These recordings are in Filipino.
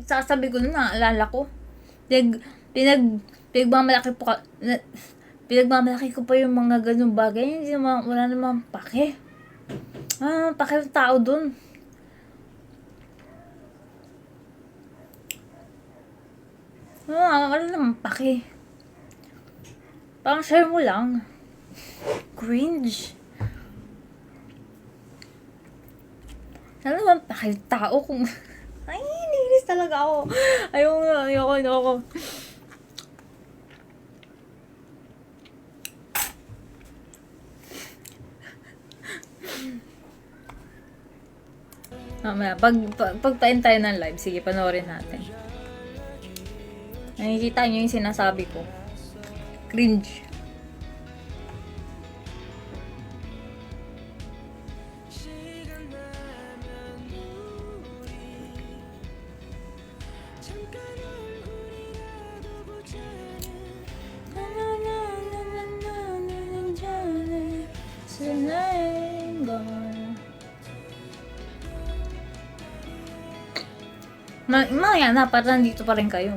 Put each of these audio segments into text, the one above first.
Sasabi ko na, naalala ko. Pinagmamalaki po pinagmamalaki ko pa yung mga ganung bagay. Hindi naman, wala namang pake. Pake ng tao dun. Wala namang pake. Parang share mo lang. Cringe. Wala namang pake ng tao kung... Ay, nainis talaga ako. Ayoko. Mamaya, pagpain tayo ng live, sige, panoorin natin. Nakikita nyo yung sinasabi ko. Cringe. Mamaya na, parang nandito pa rin kayo.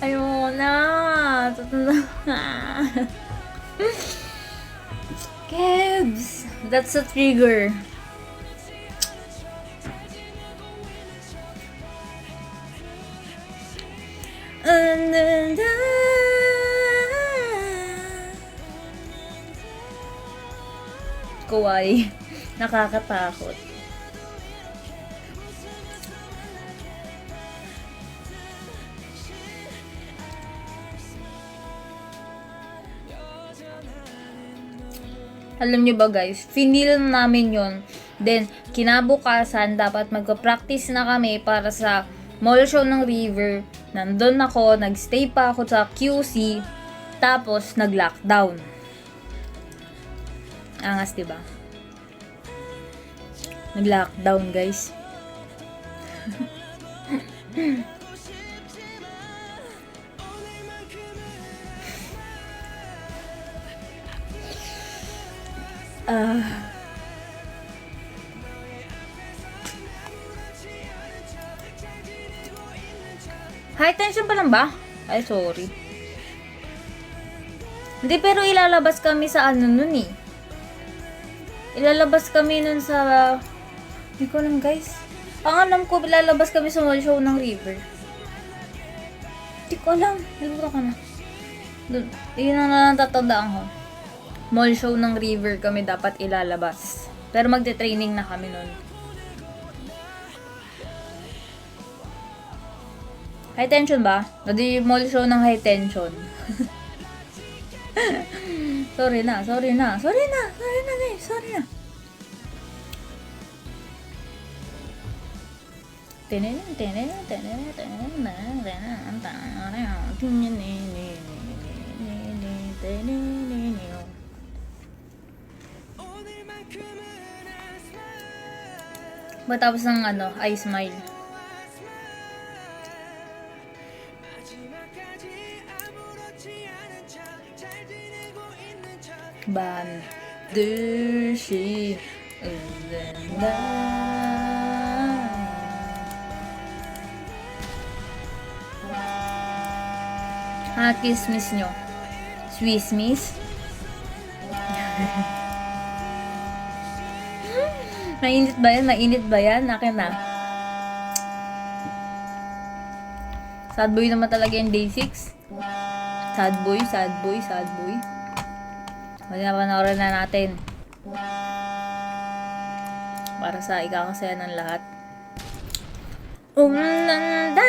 Ayoko na. Kebs, that's a trigger. Kawaii. Nakakatakot. Alam nyo ba guys, finil namin yon. Then, kinabukasan, dapat magpa-practice na kami para sa mall show ng River. Nandun ako, nagstay pa ako sa QC, tapos nag-lockdown. Angas, diba? Nag-lockdown, guys. High tension pa lang ba? Ay, sorry. Hindi, pero ilalabas kami sa ano nun eh. Ilalabas kami nun sa... Hindi ko alam guys. Ang alam ko, ilalabas kami sa mall show ng River. Hindi ko alam. Nalimutan ka na. Yun na natatandaan ko. Mall show ng River kami dapat ilalabas. Pero magte-training na kami nun. High tension ba? Hindi mall show ng high tension. Sorry na guys. Sorry na. Matapos ng ano, I smile. 반드시 웃는다. Kismis nyo. Swiss miss. Mainit ba yan? Akin na. Sad boy naman talaga yung day 6. Sad boy. Panoorin na natin. Para sa ikakasaya ng lahat. Nanda.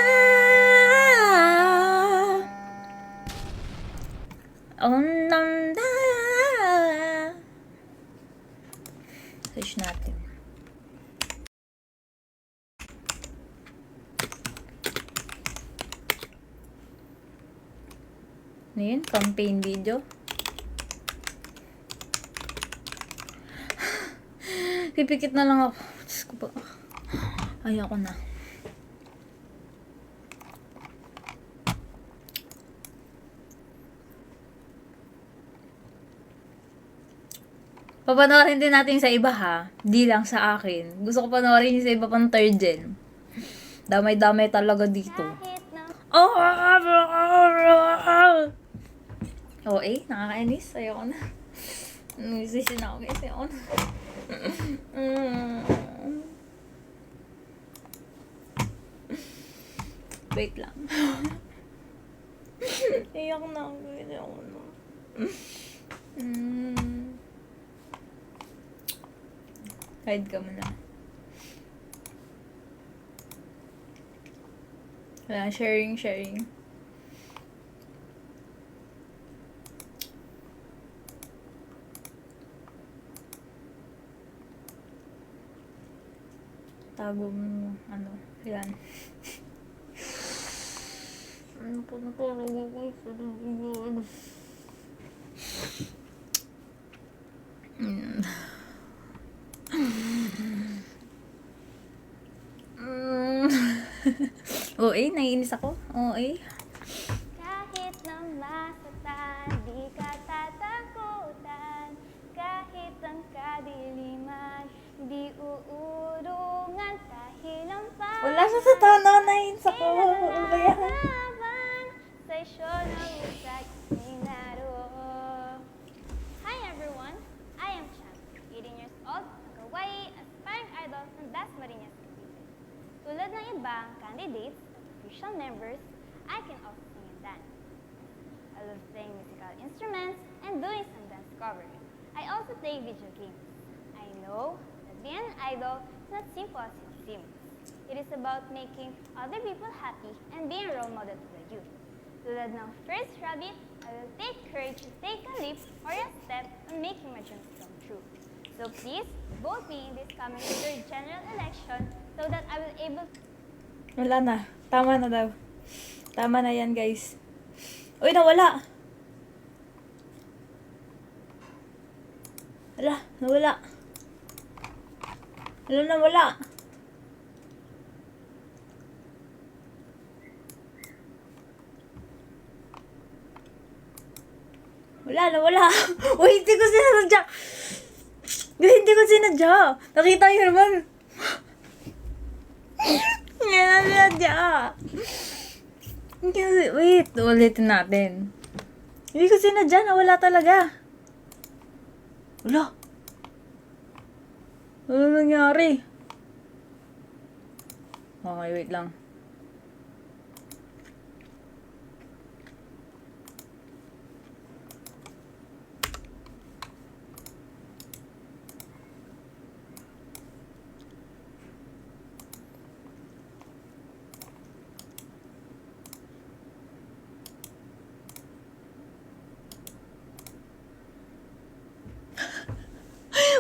Search natin. Ano yun? Campaign video. Pipikit na lang ako. Diyos ko ba? Ayoko na. Papanoorin din natin sa iba ha. Di lang sa akin. Gusto ko panoorin yung sa iba pang third gen. Damay-damay talaga dito. Oh, nakakainis. Ayoko na. Musician ako guys. Ayoko na. Wait lang. Ayoko na ako guys. Ayoko na. Hide ka muna. Wala, sharing. Tago mo, ano, yan. Ano po na talaga guys? OA, naiinis ako. OA. Kahit na masaktan, di ka tatakutan. Kahit ang kadiliman, di uurungan dahil ang Wala siya sa tono, naiinis ako. Ano ba yan? sa isyo ng usay inaro. Hi everyone, I am Chan, 18 years old, ng kawaii, aspiring idol ng Dasmariñas Cavite. Tulad ng ibang candidates at official members, I can also sing and dance. I love playing musical instruments and doing some dance covers. I also play video games. I know that being an idol is not simple as it seems. It is about making other people happy and being a role model to the youth. Tulad ng first rabbit, I will take courage to take a leap or a step on making my dreams come true. So please, vote me in this coming third general election so that I will able. Wala na. Tama na daw. Tama na yan, guys. Uy, nawala. Nawala. Nawala. Nawala. Uy, hindi ko sinadya. Hindi ko sinadya. Nakita nyo naman. Hindi na sinadya. Wait, ulitin natin. Hindi ko sinadya. Nawala talaga. Wala. Ano nangyari? Okay, wait lang.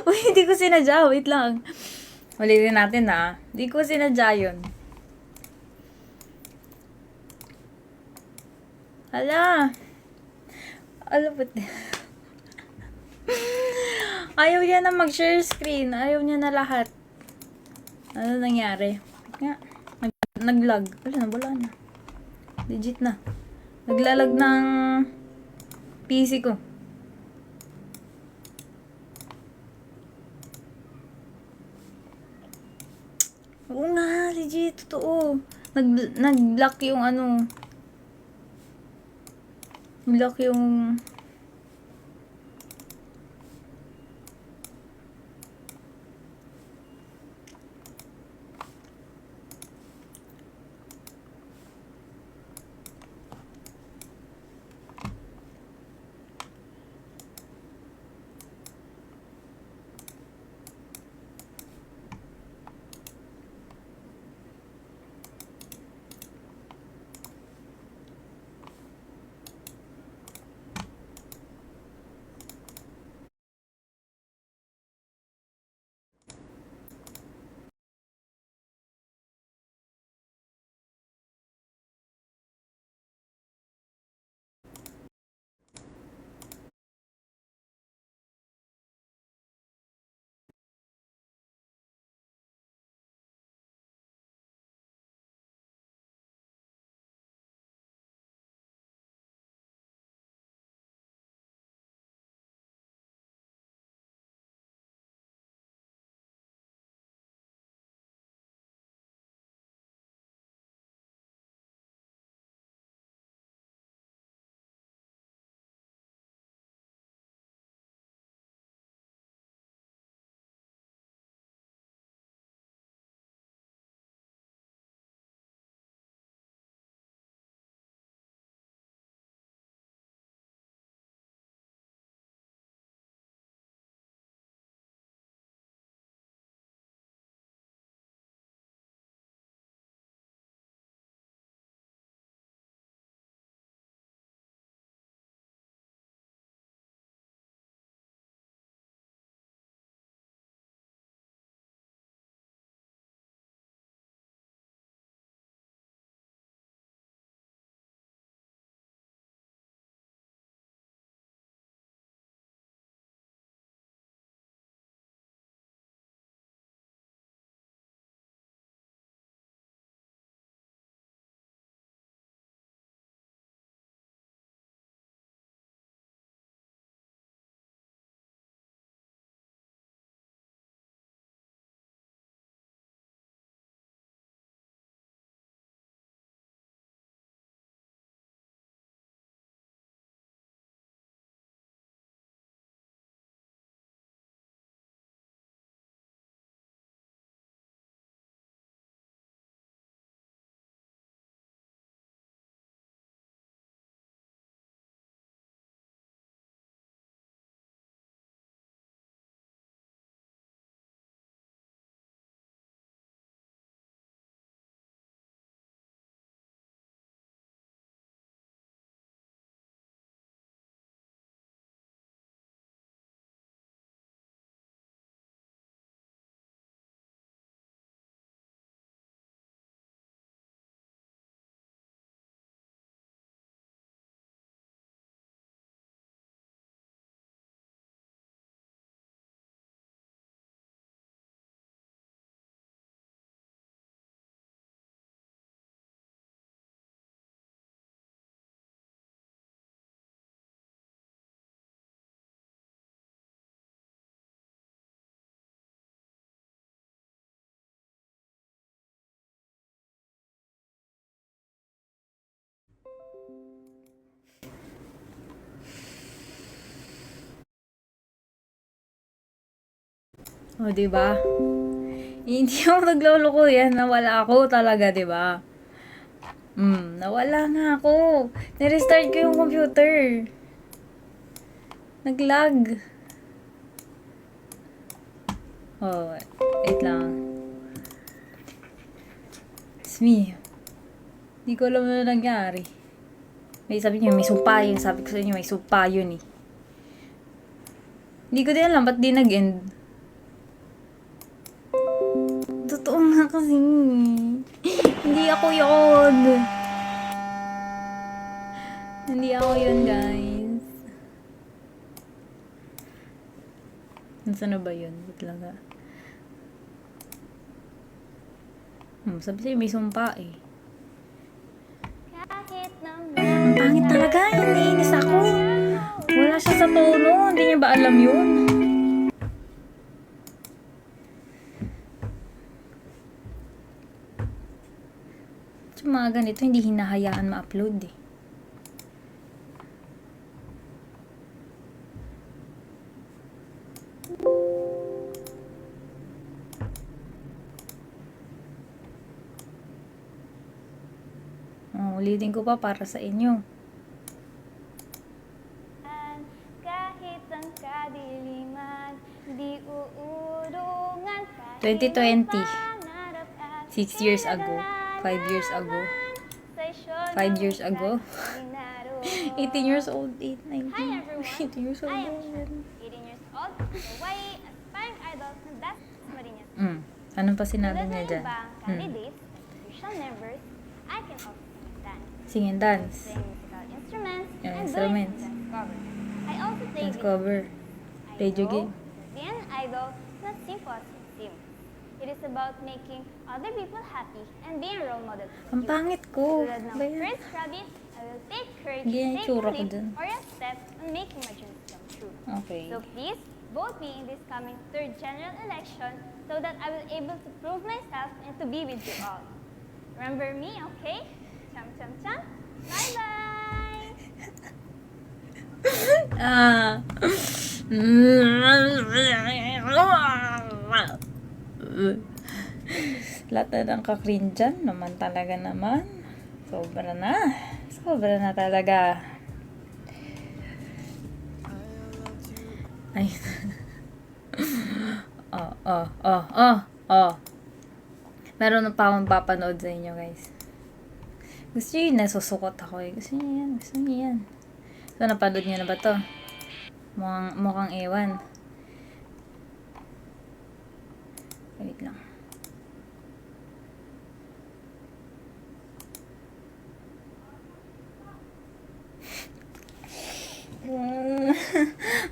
Uy, hindi ko sinadya. Wait lang. Ulitin natin ha. Hindi ko sinadya yun. Hala. Alam po. Ayaw niya na mag-share screen. Ayaw niya na lahat. Ano nangyari? Nga. Nag-lag. Wala na. Legit na. Naglalag ng PC ko. Oo nga, legit, totoo. Nag-block yung ano. Block yung... O, diba? Hindi ako nagloloko yan. Nawala ako talaga, diba? Nawala nga ako. Nirestart ko yung computer. Naglag. Oh, wait lang. It's me. Hindi ko alam na nangyari. May sabi niyo, may sumpa yun. Sabi ko sa inyo, may sumpa yun eh. Hindi ko din alam, ba't di nag-end? Totoo nga kasi. Hindi ako yun. Hindi ako yun, guys. Nasaan na ba yun? Ba't lang ka? Sabi sa'yo, may sumpa eh. Kahit Ang naman pangit talaga, iniinis ako. Wala siya sa tono, hindi niya ba alam yun? So, mga ganito, hindi hinahayaan ma-upload eh. Ulitin ko pa para sa inyo. kahit ang kadiliman, di uurungan kahit 2020. pangarap at 6 years ago. 5 years ago. 5 years ago. 18 years old. 8, 19. Hi everyone. 18 years old. I am Chan, 18 years old, Hawaii, aspiring idol ng Dasmariñas. Anong pa sinabi niya dyan? Candidates, institutional members, I can also dance. Sing and dance. Playing musical instruments, Yeah, and instruments. doing dance cover. I also play Dance video cover. I Radio know game. being an idol is not simple as it seems. It is about making other people happy and being a role model for Ang you. pangit ko. Tulad ng Ba yan? Prince Rabbit, I will take courage Hindi to yan take itsura a ko leap dun. or a step on making my dreams come true. Okay. So please, vote me in this coming third general election so that I will able to prove myself and to be with you all. Remember me, okay? Cham cham cham. Bye-bye! Ah. Lahat na ng ka-cringe dyan naman talaga naman. Sobra na. Sobra na talaga. Ay. Meron pa akong papanood sa inyo, guys. Gusto nyo yun, nasusukot ako eh. Gusto nyo yan, gusto nyo yan. So, napanood nyo na ba to? Mukhang ewan. Wait lang.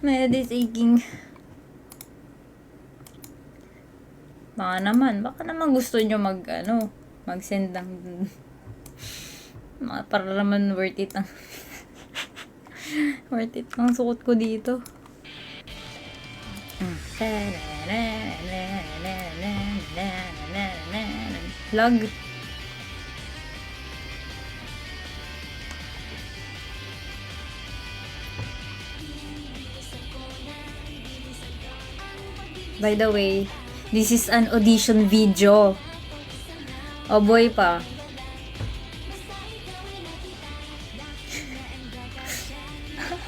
May head is aching. Baka naman gusto nyo mag-send ng para naman worth it ang worth it ang suot ko dito. Vlog. By the way, this is an audition video. Oh boy pa.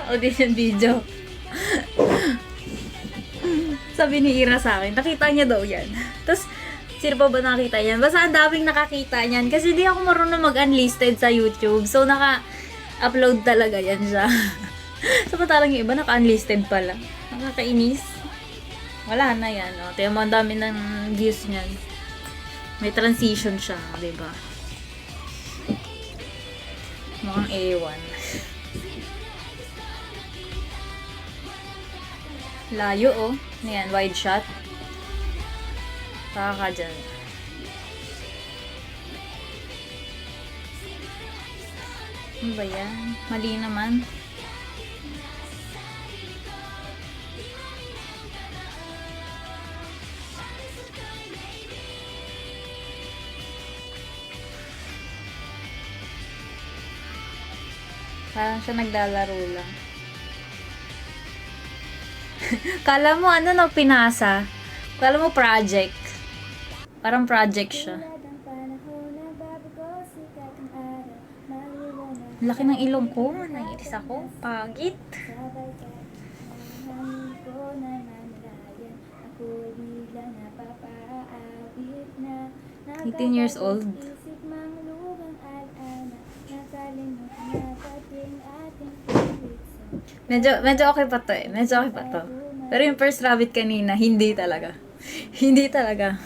Audition video. Sabi ni Ira sa akin, nakita niya daw yan. Tapos, sino pa ba nakita yan? Basta ang daming nakakita niyan. Kasi di ako marunong mag-unlisted sa YouTube. So, naka-upload talaga yan siya. So, parang yung iba naka-unlisted pala. Nakakainis. Wala na yan. O, tiyan mo, ang dami ng views niyan. May transition siya, diba? Mukhang ewan. Layo, oh. Ayan, wide shot. Taka dyan. Ano ba yan? Mali naman. Parang siya naglalaro lang. Kala mo pinasa? Alam mo, project. Parang project siya. Laki ng ilong ko. Naiinis ako. Pagit. 18 years old. Medyo okay pa to eh. Medyo okay pa to. Pero yung first rabbit kanina, hindi talaga. Hindi talaga.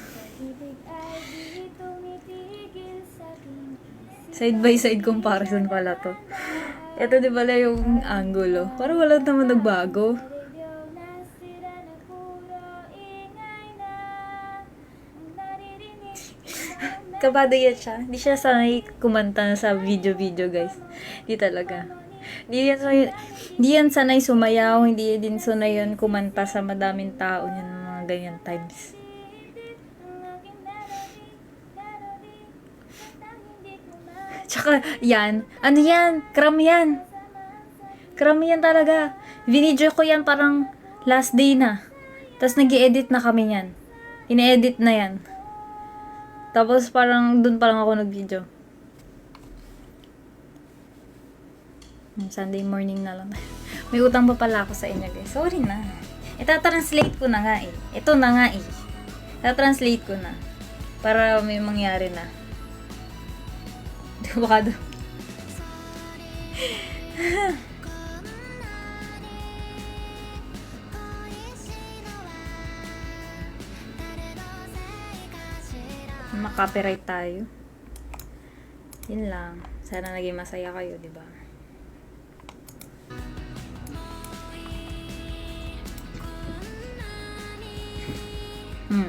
Side by side comparison pala to. Ito di pala yung angulo. Parang wala naman nagbago. Kabado yan siya. Hindi siya sanay kumanta sa video-video, guys. Hindi talaga. Hindi yan sanay sumayaw. Hindi din sanay yan kumanta sa madaming tao yan mga ganyan times. Tsaka, yan. Ano yan? Kram yan. Kram yan talaga. Video ko yan parang last day na. Tapos nag-i-edit na kami yan. Ine-edit na yan. Tapos parang dun pa lang ako nag-video. Sunday morning na lang. May utang pa pala ako sa inyo, guys. Sorry na. Ita-translate ko na nga eh. Ito na nga eh. Ita-translate ko na. Para may mangyari na. Di ko baka doon. Makapiright tayo. Yun lang. Sana naging masaya kayo, di ba?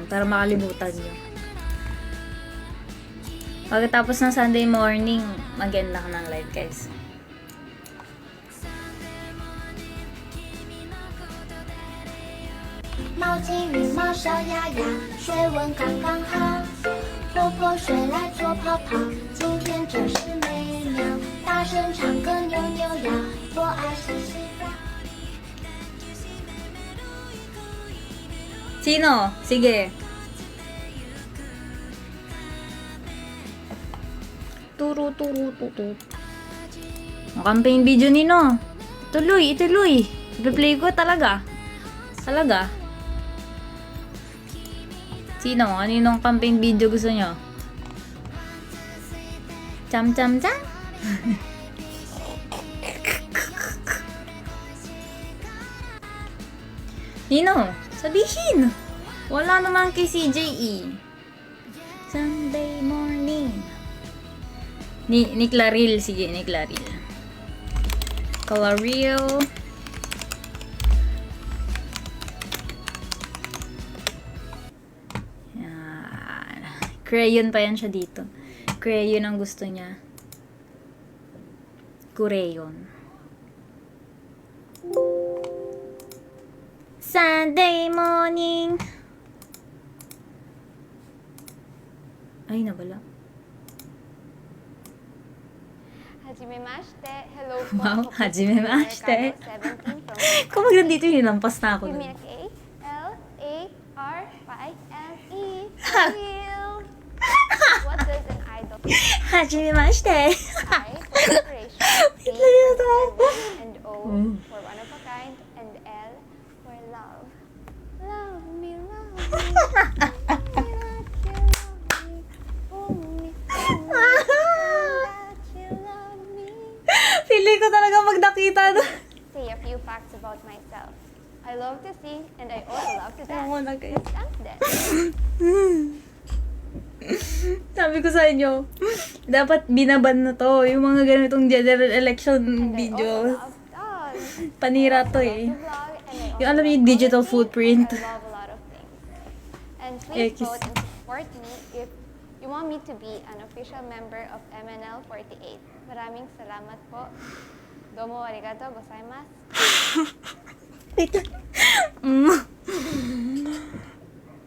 Para makalimutan nyo. Pagkatapos ng Sunday morning, mag-end na ako ng live, guys.毛巾羽毛小鸭鸭，水温刚刚好。婆婆睡来做泡泡，今天真是美妙。大声唱歌扭扭腰，我爱洗洗澡。 Sino? Sige. Turu. Ang campaign video nino. Ituloy. Replay ko talaga. Talaga. Sino? Kaninong campaign video gusto nyo? Cham. Nino? Sabihin! Wala naman kay CJE. Sunday morning. Ni Claril. Sige, ni Claril. Claril. Yan. Crayon pa yan siya dito. Crayon ang gusto niya. Crayon. Sunday morning. Ay, nabala. Hajimemashite. Hello po. Wow, Ako po hajimemashite. si Mercado 17 from Kung maganda dito, hinampas na ako Give dun. me a K. L-A-R-I-N-E. Real. What does an idol Hajimemashite. I for inspiration, C Wait lang yun for ako. seven, and O for one of a kind, and L for love. Love me. Feeling ko talaga pag nakita na. Say a few facts about myself. I love to sing and I also love to dance. Ako na kayo. Dance then. Sabi ko sa inyo, dapat binaban na to. Yung mga ganitong general election And I also videos. love dance. Panira to I eh. love to vlog and I Yung also alam mo yung love digital poetry. footprint. I love a lot of things. And please Ekis. vote and support me if you want me to be an official member of MNL 48. Maraming salamat po. Domo arigato gozaimasu. Wait lang.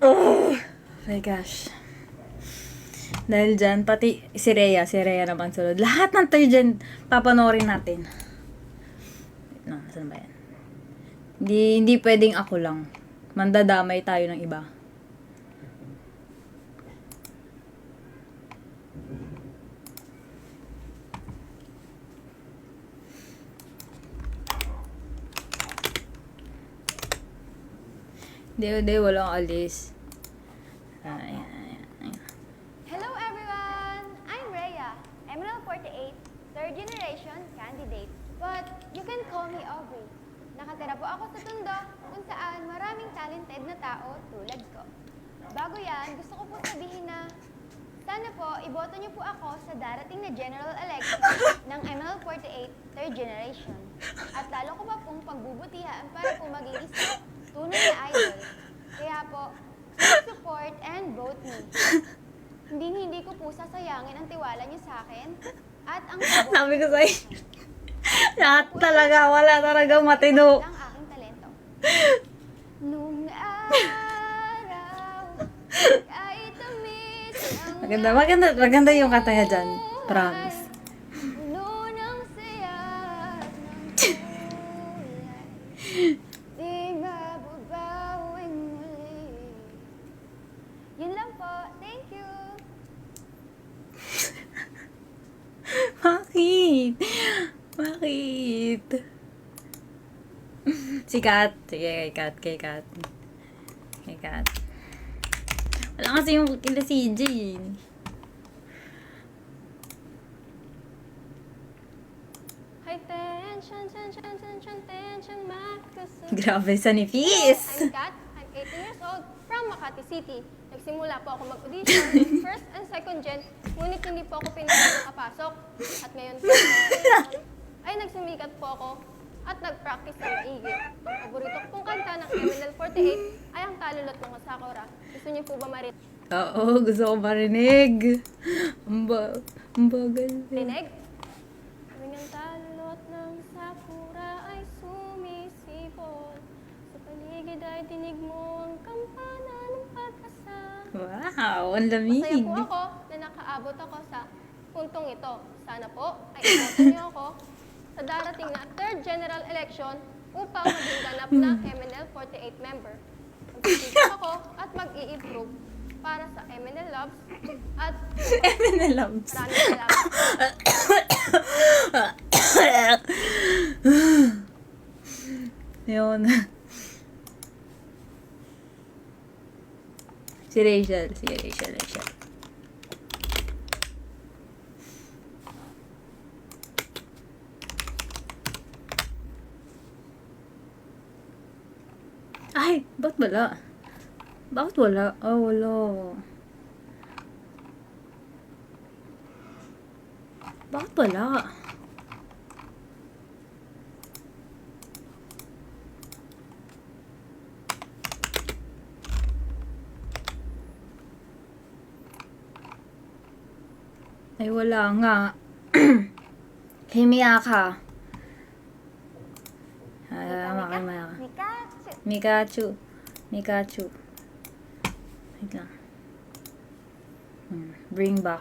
Oh my gosh. Dahil dyan, pati si Rhea naman sunod. Lahat ng tayo dyan, papanoorin natin. Wait lang, saan ba yan? Hindi pwedeng ako lang. Mandadamay tayo ng iba. Hindi, walang alis. Ayan. Hello everyone! I'm Rhea, Emerald 48, third generation candidate. But you can call me Aubrey. Nakatira po ako sa Tondo kung saan maraming talented na tao tulad ko. Bago yan, gusto ko po sabihin na sana po iboto niyo po ako sa darating na general election ng Emerald 48 third generation. At lalo ko pa pong pagbubutihan para po maging isang tunay na idol. Kaya po, please support and vote me. Hindi ko po sasayangin ang tiwala niyo sa akin at ang Sabi ko sa'yo. Lahat talaga, wala talagang matino. ang aking talento. Nung araw, kahit tamis ang Maganda yung kata niya dyan. Promise. puno ng saya at ng kulay, di mababawing muli. Yun lang po. Thank you. Bakit? Bakit? Si Kat. Sige, kay Kat. Wala kasi yung kila CJ. High tension, magkasama. Grabe sa nifis. I'm Kat. I'm 18 years old from Makati City. Nagsimula po ako mag-audition first and second gen, ngunit hindi po ako pinapasok. At ngayon po, ay nagsumikat po ako at nag-practice ng maigi. Ang paborito ko pong kanta ng MNL 48 ay ang Talulot ng Sakura. Gusto niyo po ba marinig? Oo, gusto ko marinig. Ang bagal. Tuwing ang talulot ng sakura ay sumisipol, sa paligid ay dinig mo ang kampana ng pag-asa. Wow, ang lamig. Masaya po ako na nakaabot ako sa puntong ito. Sana po ay iboto niyo ako sa darating na third general election upang maging ganap na MNL 48 member. Magsisigil ako at mag-i-improve para sa MNL Loves at Eminelams. maraming salamat. Yun. Si Rachel. Ay, ba't wala? Bakit wala? Oh, wala. Bakit wala? Ay, wala nga. Himiya ka. Maka. Mikachu. Wait lang. Bring back.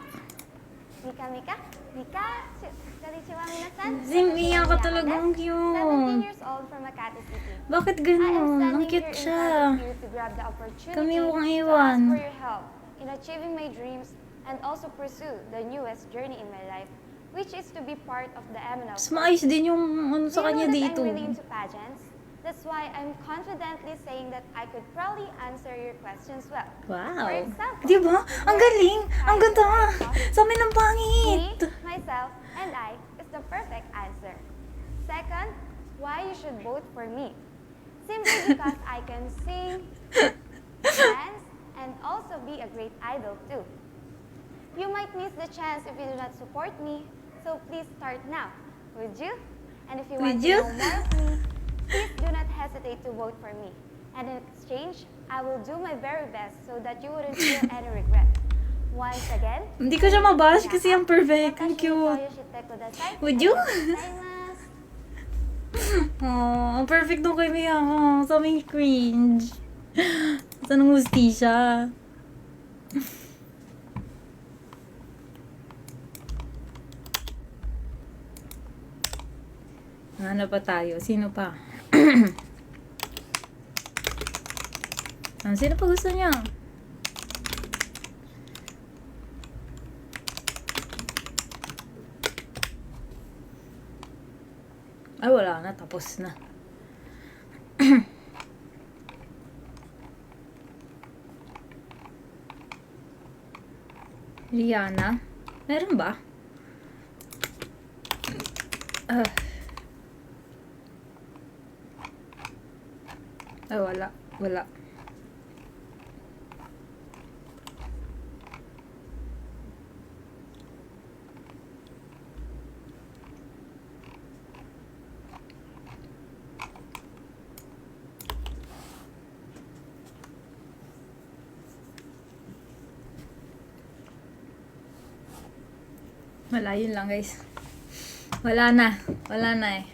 Mikachu. Konnichiwa minasan. Himiya ka talagang 17 cute. years old from Makati City. Bakit I am ganun? Ang standing cute here in siya. front of you to grab the opportunity Kami mukhang to iwan. ask for your help in achieving my dreams and also pursue the newest journey in my life, which is to be part of the MNL. Mas maayos din yung ano sa Do you kanya know that dito. I'm really into pageants? That's why I'm confidently saying that I could probably answer your questions well. Wow. For example, Di ba? Ang galing! Ang ganda! Sa amin ang Me, pangit! myself, and I is the perfect answer. Second, why you should vote for me. Simply because I can sing, dance, and also be a great idol too. You might miss the chance if you do not support me, so please start now. Would you? And if you want Would to you? know more of me, please do not hesitate to vote for me. And in exchange, I will do my very best so that you wouldn't feel any regret. Once again, Hindi ko siya mabash kasi ang perfect. Ang cute. Would you? Oh, ang perfect nung kay Mia. Oh, sa aming cringe. Sa nang gusti siya. Ano pa tayo? Sino pa? Sino pa gusto niya? Ay, wala na. Tapos na. Rihanna? Meron ba? Ay, wala. Wala. Wala, yun lang guys. Wala na. Wala na eh.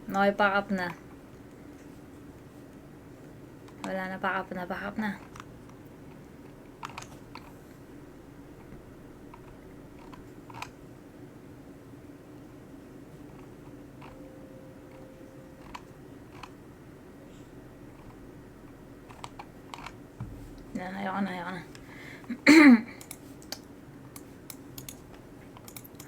Okay, pack up na. Wala na, pack up na, pack up na. Ayoko na, ayoko na.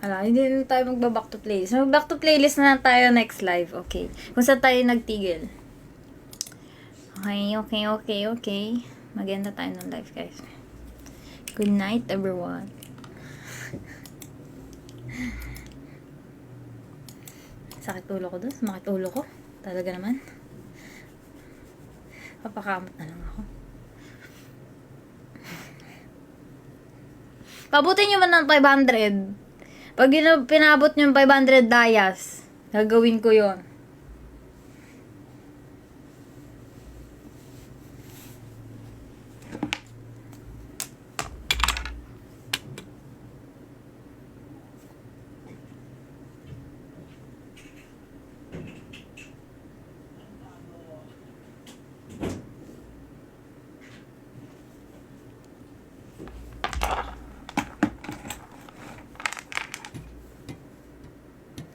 Hala, hindi na tayo magba-back to playlist. Mag-back to playlist na lang tayo next live. Okay. Kung saan tayo nagtigil. Okay. Maganda tayo ng live, guys. Good night, everyone. Sakit ulo ko doon. Sumakit ulo ko. Talaga naman. Papakamot na lang ako. Pabutin nyo man ng 500. Pag pinabot nyo yung 500 dayas, gagawin ko yon.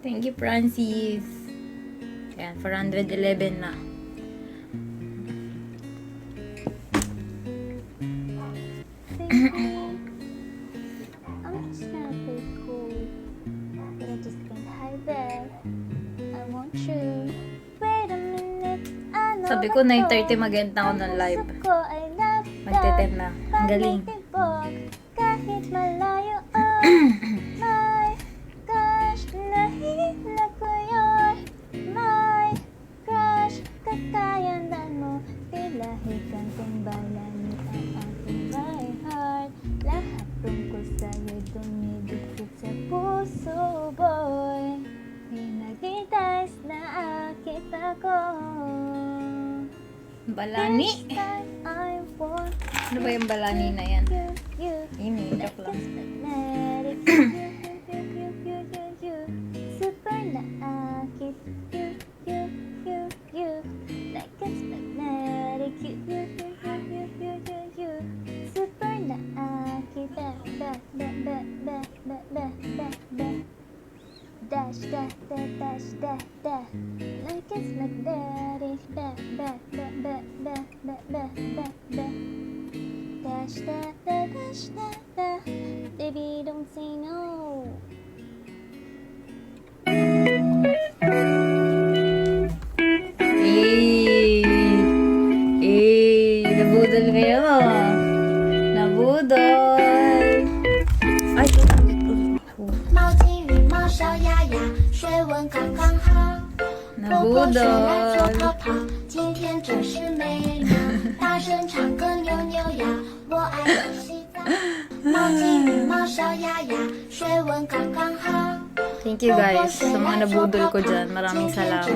Thank you, Francis. Ayan, 411 na. I'm just gonna play cool, but I just can't hide that. I want you. Wait a minute, I know Sabi ko, 9:30 mag-end na ako ng live. Magte-10 na. Ang galing. Kahit malayo, oh my gosh, nahihila ko yun. My crush, kakayandan mo, tila hikang timbalani ang aking my heart. Lahat tungkol sa'yo dumidikit sa puso, boy. Pinag-itas na akit ako. Balani? Ano ba yung balani na yan? Ini, joke lang. Super naakit. Like it's magnetic. Super naakit. Dash, dash, dash, dash, dash. Like it's magnetic. Dash, dash, dash, dash. Baby, don't say no. Nabudol kayo. Nabudol. Ay, 毛巾、羽毛、小鸭鸭，水温刚刚好。婆婆睡来做泡泡，今天真是美妙。大声唱歌扭扭腰，我爱洗洗澡。毛巾、羽毛、小鸭鸭，水温刚刚好。 thank you guys sa mga nabudol ko dyan. Maraming salamat.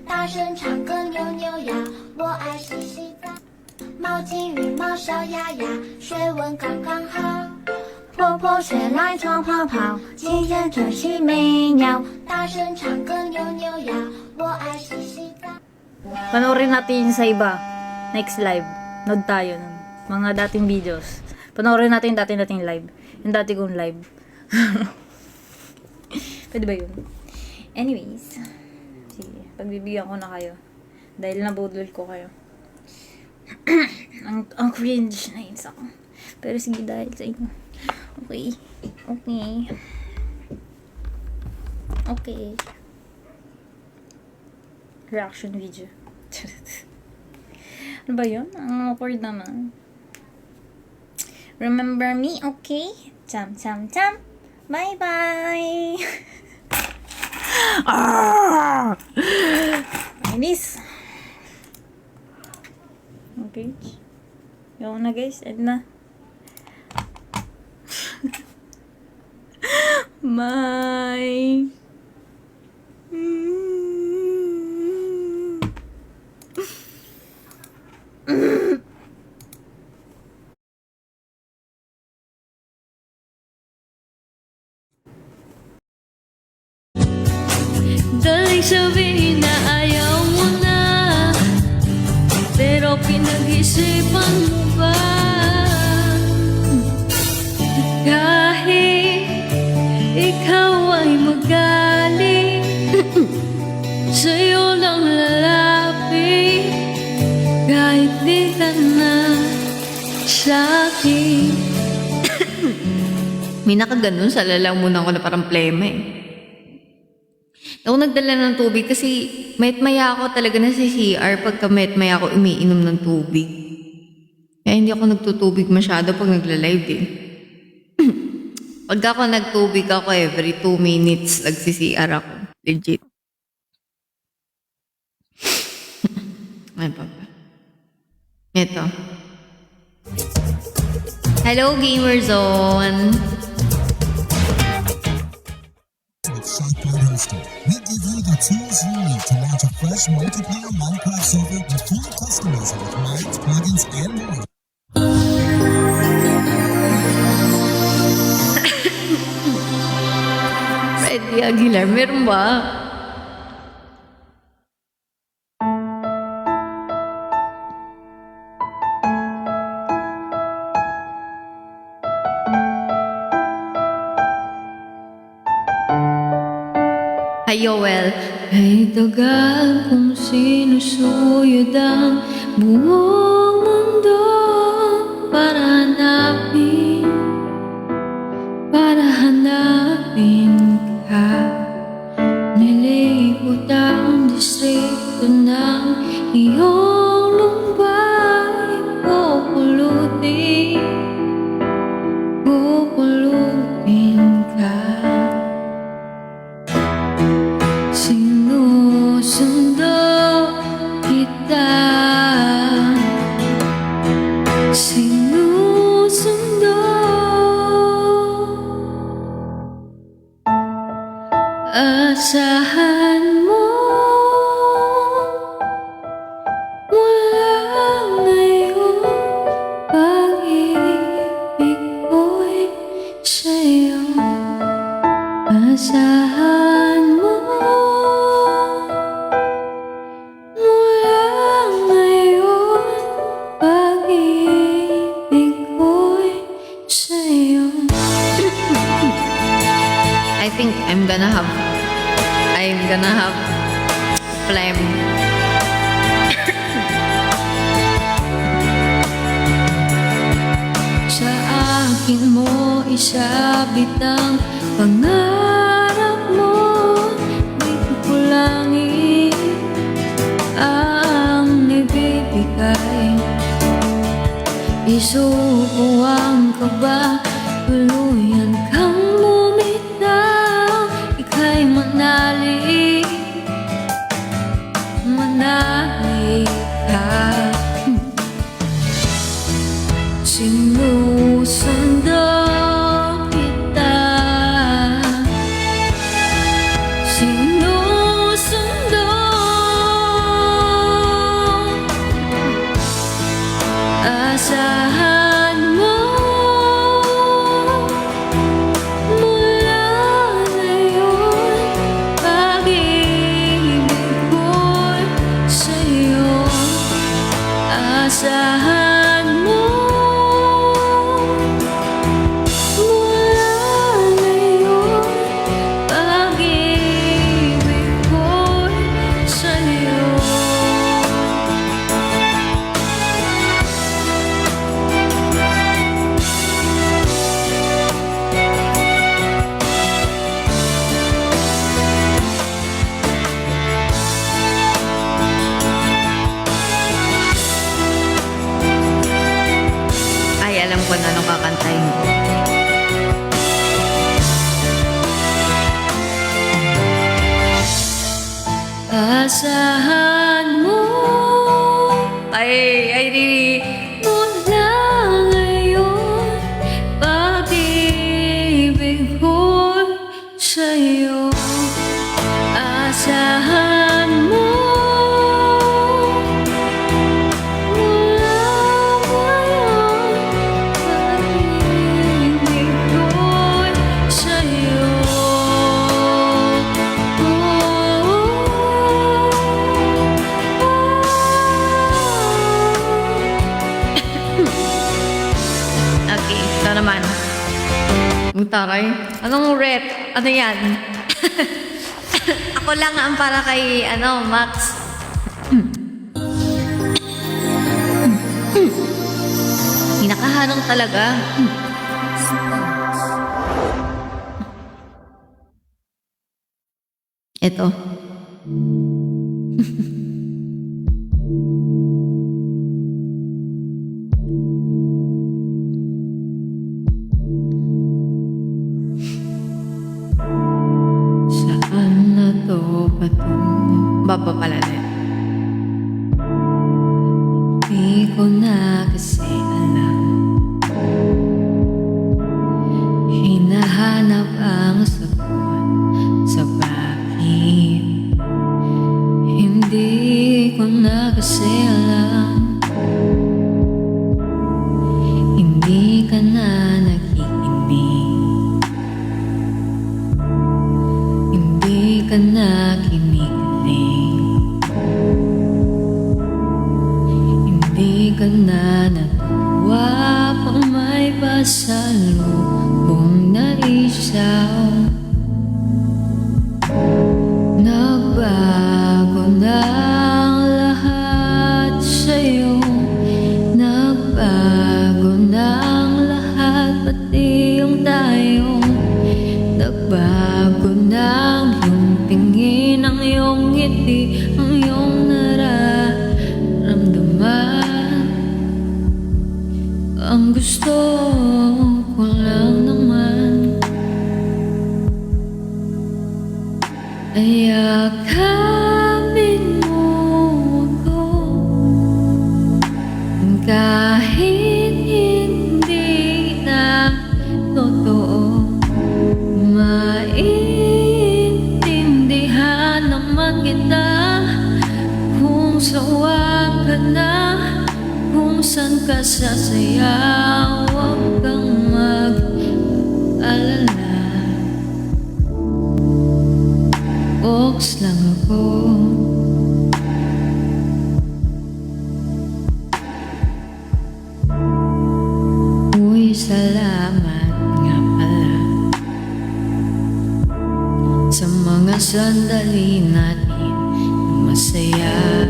大声唱歌扭扭腰，我爱洗洗澡。毛巾、羽毛、小鸭鸭，水温刚刚好。婆婆睡来床泡泡，今天真是美妙。大声唱歌扭扭腰，我爱洗洗澡。 Panoorin natin yung sa iba. Next live. Nod tayo ng mga dating videos. Panoorin natin yung dating live. Yung dati kong live. Pwede ba yun? Anyways. Sige. Pagbibigyan ko na kayo. Dahil nabudol ko kayo. ang cringe na yun sa ako. Pero sige, dahil sa inyo. Okay. Reaction video. Ano ba yun? Ang awkward naman. Remember me, okay? Cham, cham, cham. Bye-bye! Inis! Okay. Yaw na guys. End na. Bye! Galing sabihin na ayaw mo na, pero pinag-isipan mo ba? Kahit ikaw ay magaling, sa'yo lang lalapit, kahit di ka na sa'kin. May nakaganon sa lalamunan ko na parang plema eh. Ako nagdala ng tubig kasi mayat-maya ako talaga na sa CR pagka mayat-maya ako umiinom ng tubig. Kaya hindi ako nagtutubig masyado pag nagla-live eh. Pagka ako nagtubig ako every 2 minutes nagsi-CR ako. Legit. Ay, papa. Ito. Hello, Gamer Zone! With SharkBite Hosting, we give you the tools you need to launch a fresh multiplayer Minecraft server with fully customizable mods, plugins, and more. Freddy Aguilar, meron ba? Hi, Yoel. Ay tagal kong sinusuyod ang buong mundo para hanapin ka. Nilibot ang distrito ng iyong lumbay. Pupulutin ka. Sinusundo kita. Sinusundo. Asahan mo mula ngayon, pag-ibig ko'y sa'yo. Asahan mo mula ngayon, pag-ibig ko'y sa'yo. I think I'm gonna have phlegm. Sa akin mo isabit ang pangarap mo, dito ko langit ang nagbibigay. Isuko ang kaba, tuluyan kang lumitaw, ika'y manali ka. Sinusundo kita. Sinusundo. Asahan Asahan mo ay mula ngayon pag-ibig ko'y sa'yo. Asahan mo mula ngayon pag-ibig ko'y sa'yo. Okay, ito naman. Ang taray. Anong rep? Ano yan? Ako lang ang para kay, Max. Hinakahanong talaga. Ito. Saan na to patungo? Baba pala na. Di ko na kasi alam. Hinahanap ang sagot sa bakit. Hindi ko na kasi alam. Hindi ka na nakikinig. Hindi ka na kinikilig. Hindi ka na natuwa pang may pasalubong na isaw. Nagbago na ang lahat sa'yo. Nagbago na ang lahat, pati yung tayo. Nagbago na ang iyong tingin, ang iyong ngiti, ang iyong nararamdaman. Ang gusto ko lang naman ay yakapin mo ako kahit hindi na totoo. Maintindihan naman kita kung sawa ka na, kung saan ka sasayaw. Huwag kang mag-alala, Ox lang ako. Uy, salamat nga pala sa mga sandali natin na masaya.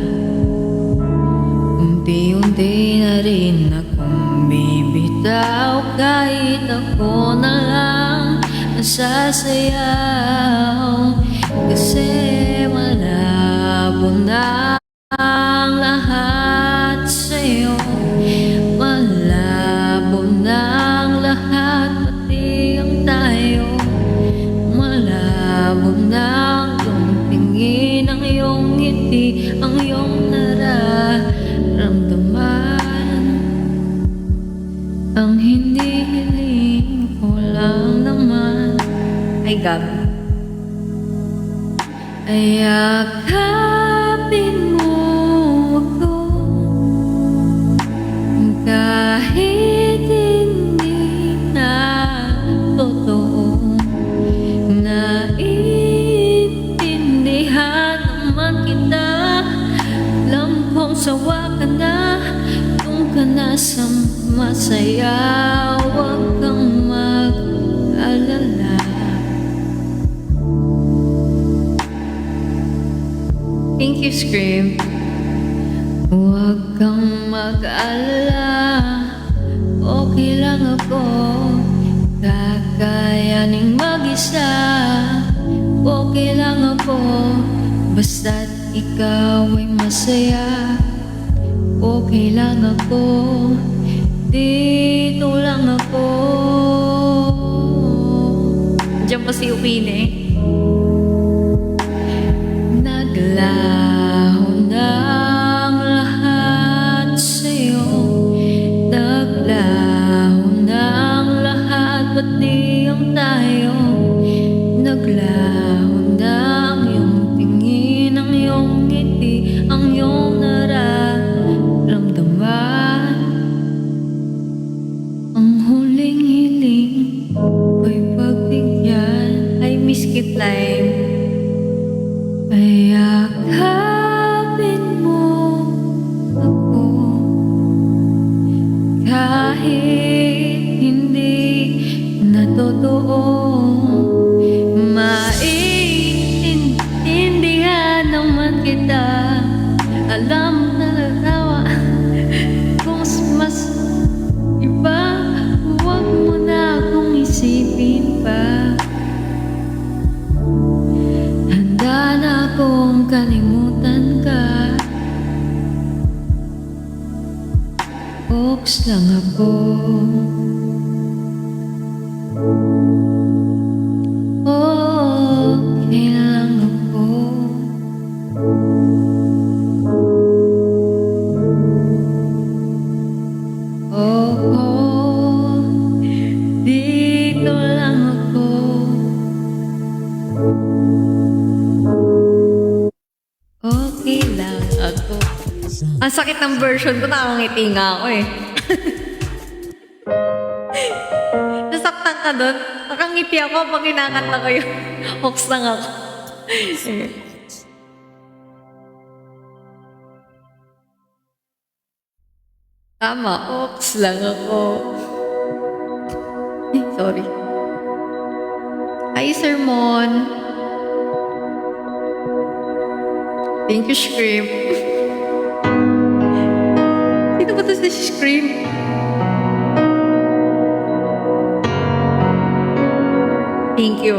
Unti-unti na rin akong bibitaw, kahit ako na lang nasasayaw. Kasi malabo na ang lahat sa'yo. Malabo na ang lahat, pati ang tayo. Malabo na ang iyong tingin, ang iyong ngiti, ang iyong nararamdaman. Ang hindi hiling ko lang naman ay gabi. Ay yakapin mo ako kahit hindi na totoo. Naiintindihan naman kita. Alam kong sawa ka na, kung ka na sa masaya. Huwag kang mag-alala. Thank you, Scream. Huwag kang mag-alala, okay lang ako. Kakayaning mag-isa, okay lang ako. Basta't ikaw ay masaya, okay lang ako. Dito lang ako. Diyan pa si Upine. Nagla Yakapin mo ako kahit hindi na totoo. Maintindihan naman kita. Alam na natawa kung mas iba, huwag mo na akong isipin pa. Handa na akong kalimutan ka. Oks lang ako. Okay lang ako. Dito lang ako. Okay lang ako. Ang sakit ng version ko, nakangiti nga ako eh. Nasaktan ka doon? Nakangiti ako pag kinakanta ko yung Oks lang ako. Tama, Oks lang ako. Sorry. Hi, Sermon. Thank you, Scream. Sino ba ito si Scream? Thank you,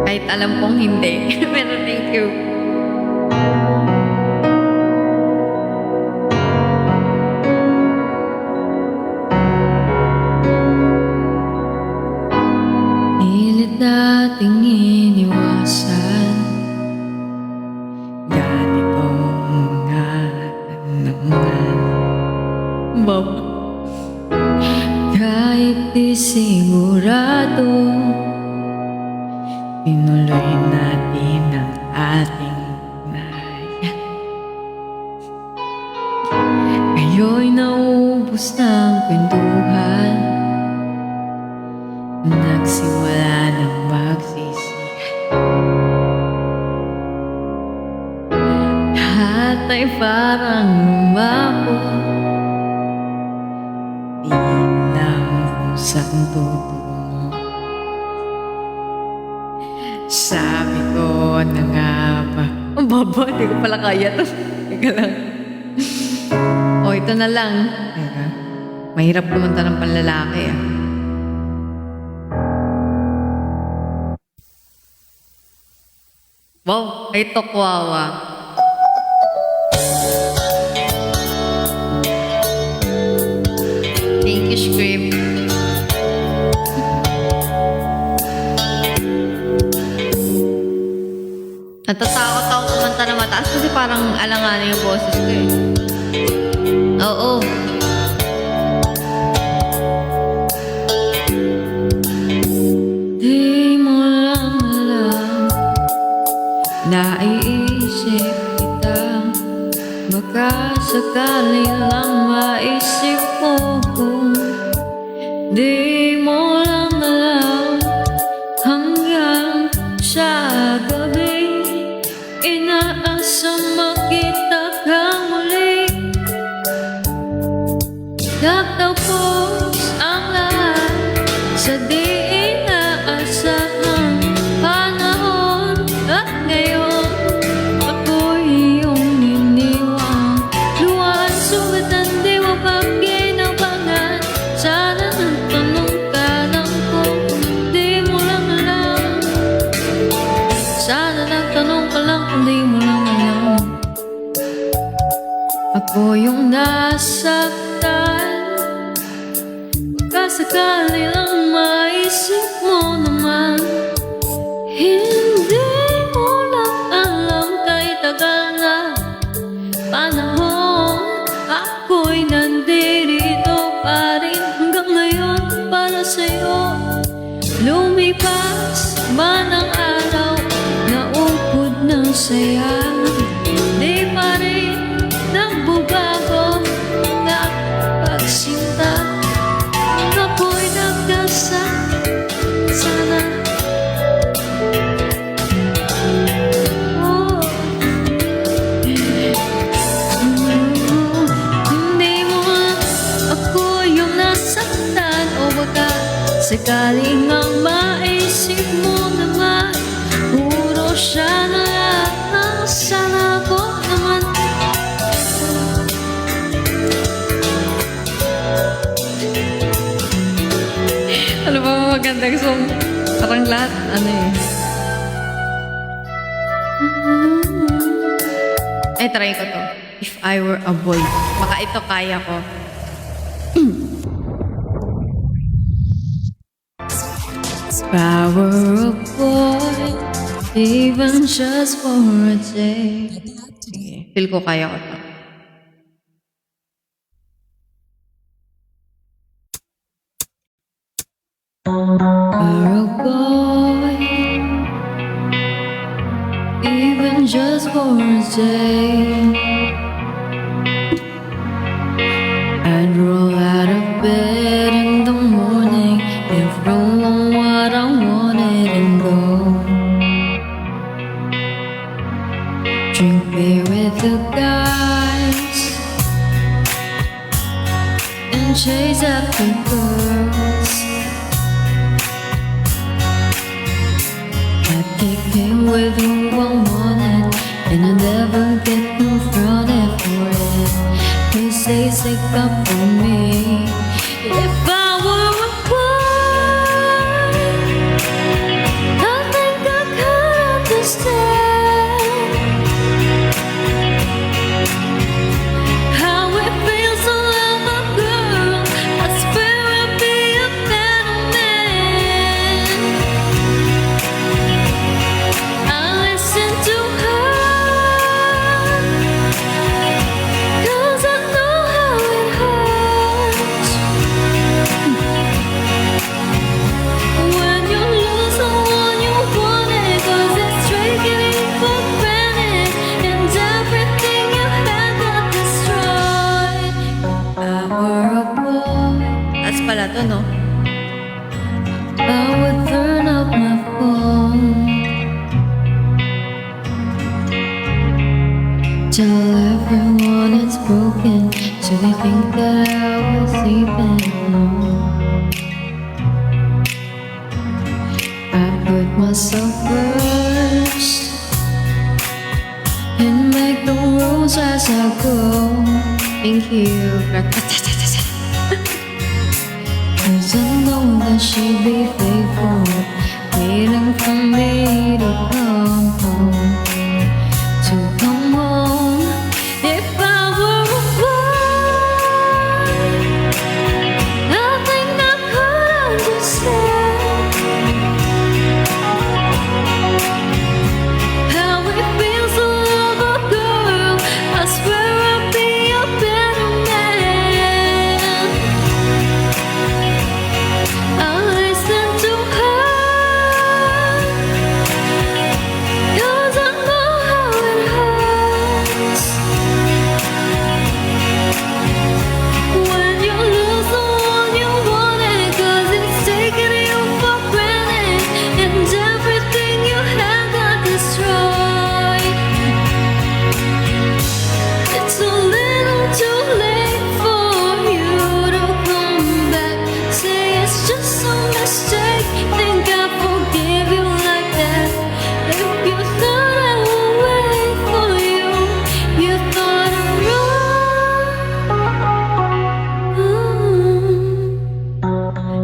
Kahit alam kong hindi. Pero thank you. Pilit nating iniwasan. Ganito nga naman. Baba. Kahit di sigurado, tinuloy natin ang ating naya. Ngayon'y naubos ng kwentuhan. Nagsimula ng magsisihan. Lahat ay parang lumabo. Di alam kung saan tutungo. Sabi ko na nga ba? Ang baba, di ko pala kaya to. Teka lang. O, ito na lang. Teka. Mahirap kumanta ng panlalaki Wow, ito kwawa. Thank you, Scream. Natatakot ako kumanta na mataas kasi parang alanganin yung boses ko eh. Oo. Di mo lang alam, naiisip kita. Baka sakali lang maisip mo kung di mo lang alam. Hanggang sa gabi, inaasam makita ka muli. Tatapos ang lahat sa di inaasahang panahon. At ngayon, ako'y iyong iniwan. Luhaan, sugatan, di mo pagkinabangan. Sana nagtanong ka lang kung di mo lang alam. Sana nagtanong ka lang kung di mo lang alam. Ako yung nasaktan. Kasakali lang maisip mo naman. Hindi mo lang alam kahit tagal na panahon. Ako'y nandito pa rin hanggang ngayon para sa'yo. Lumipas man ang araw, naupod ng saya. Di pa rin nagbabago ang pagsinta. Ako'y nagkasal sana. sana ko naman. Ano ba magandang song? Parang lahat, ano eh. Ay, try ko to. If I were a boy. Baka ito kaya ko. If I were a boy, even just for a day. Sige, feel ko kaya ko to. Were a boy, even just for a day, I'd roll out of bed in the morning, give everyone what I wanted and go drink beer with the guys and chase after girls. I'd kick it with who I wanted, and I never get confronted for it. They say stick up for me. If I were a boy, I think I could understand how it feels to love a girl. I swear I'd be a better man. I listen to her, 'cause I know how it hurts when you lose someone you wanted, 'cause it's taking you for granted, and everything you had got destroyed. If I were a boy, that's pala to, no? I would turn up my phone, tell everyone it's broken, so they think that I was sleeping alone. I put myself first and make the rules as I go. Thank you. 'Cause I know that she'd be faithful, waiting for me to come home. To come home. If I were a boy, I think I could understand how it feels to love a girl. I swear I'd be a better man. I listen to her, 'cause I know how it hurts when you lose the one you wanted, 'cause it's taking you for granted, and everything you had got destroyed. It's a little too late for you to come back. Say it's just a mistake. Think I forgive you like that. If you thought I would wait for you, you thought I'm wrong.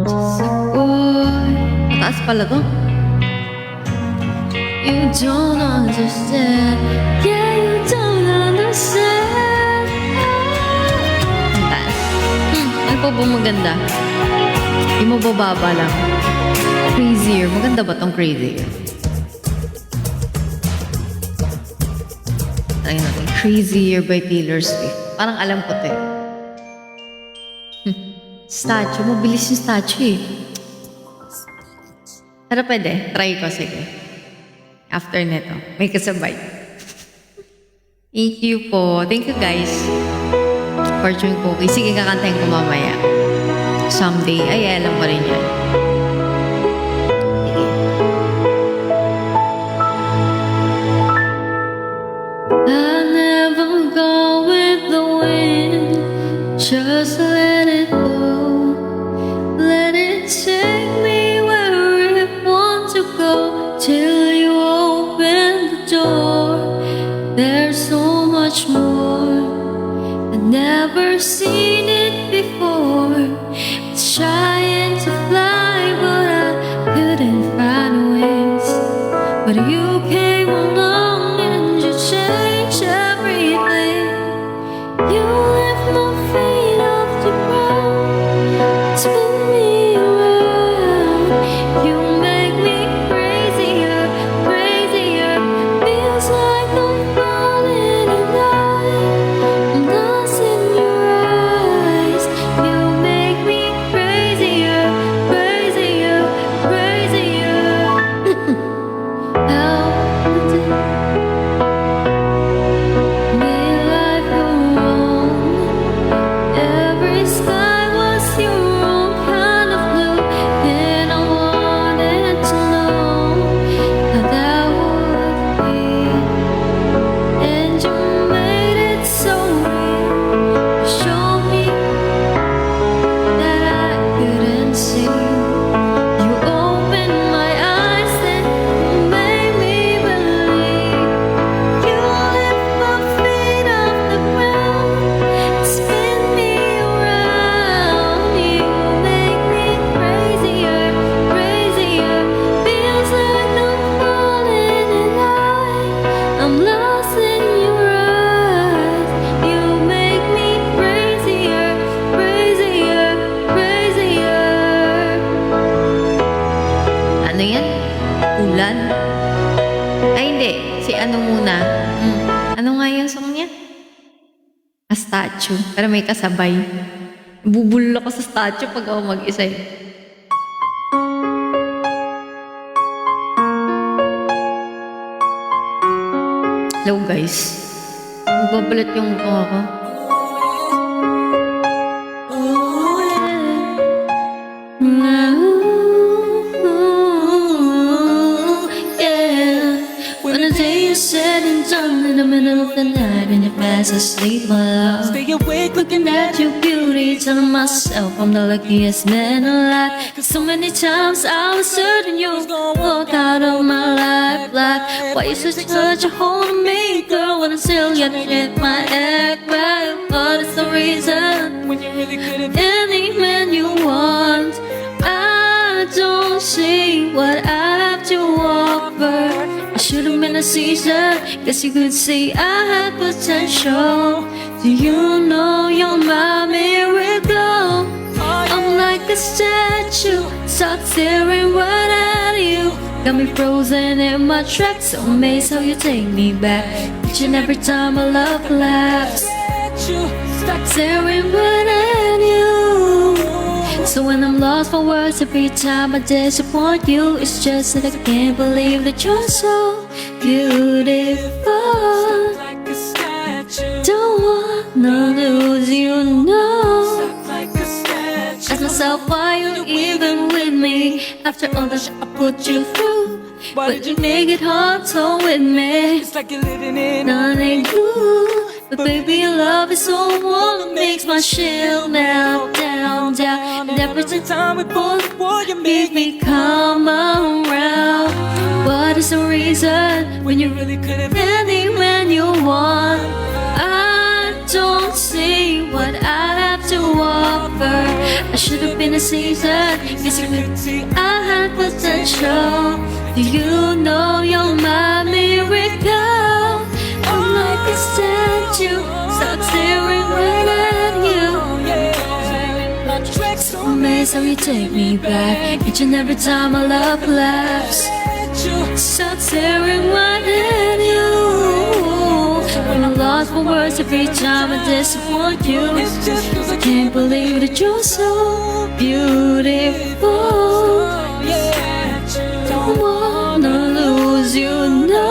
Just a boy. Mataas pala to. You don't understand. Yeah, you don't understand. Ang taas. Ano pa ba maganda? Di mo bababa lang. Crazier. Maganda ba tong crazier? Try natin. Crazier by Taylor Swift. Parang alam ko to eh. Statue. Mabilis yung statue eh. Pero pwede. Try ko. Sige. After nito. May kasabay. Thank you po. Thank you guys. Fortune cookie. Sige, kakantahin ko mamaya. Someday. Ay, alam ko rin yan. Sige. I never go with the wind. Just let it go. Let it take me where it wants to go. Till you open the You came along and you changed everything. You lift my feet off the ground, spin me around. You make me crazier, crazier. Feels like I'm falling and I'm lost in your eyes. You make me crazier, crazier, crazier. How did made life go wrong? Every sky was your own kind of blue, and I wanted to know how that would be. And you made it so real. You showed me that I couldn't see. You opened my eyes and made me believe. You lift my feet off the ground, spin me around. You make me crazier, crazier. Feels like I'm falling and I'm lost in your eyes. You make me crazier, crazier, crazier. Ano yan? Ulan? Ay hindi, si ano muna. Ano nga yung song niya? A statue, pero may kasabay. Bubulol ako sa statue pag ako mag-isa eh. Hello guys. Magbabalat yung mukha ko. Yeah. When the day is said and done in the middle of the night and you're fast asleep, my love. Stay awake looking at your beauty, telling myself I'm the luckiest man alive. 'Cause so many times I was certain you was gonna walk out of my life. Like, why you such a hold on me, girl? When I still got to get my act right. What is the reason when you really could've any man you want? I don't see what I have to offer. I should've been a Caesar. Guess you could see I had potential. Do you know you're my miracle? I'm like a statue, stuck staring right at you. Got me frozen in my tracks, so amazed how you take me back. Each and every time I love laughs, stuck staring right at you. So when I'm lost for words, every time I disappoint you, it's just that I can't believe that you're so beautiful. Don't wanna lose you, no. Ask myself why you're even with me after all that I put you through. Why did you make it hard so with me? It's like you're living in nothing good. But baby, your love is so warm, it makes my shield melt down, down. And every time we pull the wall, you make me come around. What is the reason when you really could have anyone you want? I don't see what I have to offer. I should have been a Caesar, guess you couldn't see I had potential. Do you know you're my miracle? I'm like a statue, stuck staring right at you. So amazed how you take me back each and every time I love laughs. Stuck staring right at you. When I'm lost for words every time I disappoint you, I can't believe that you're so beautiful. Don't wanna lose you, no.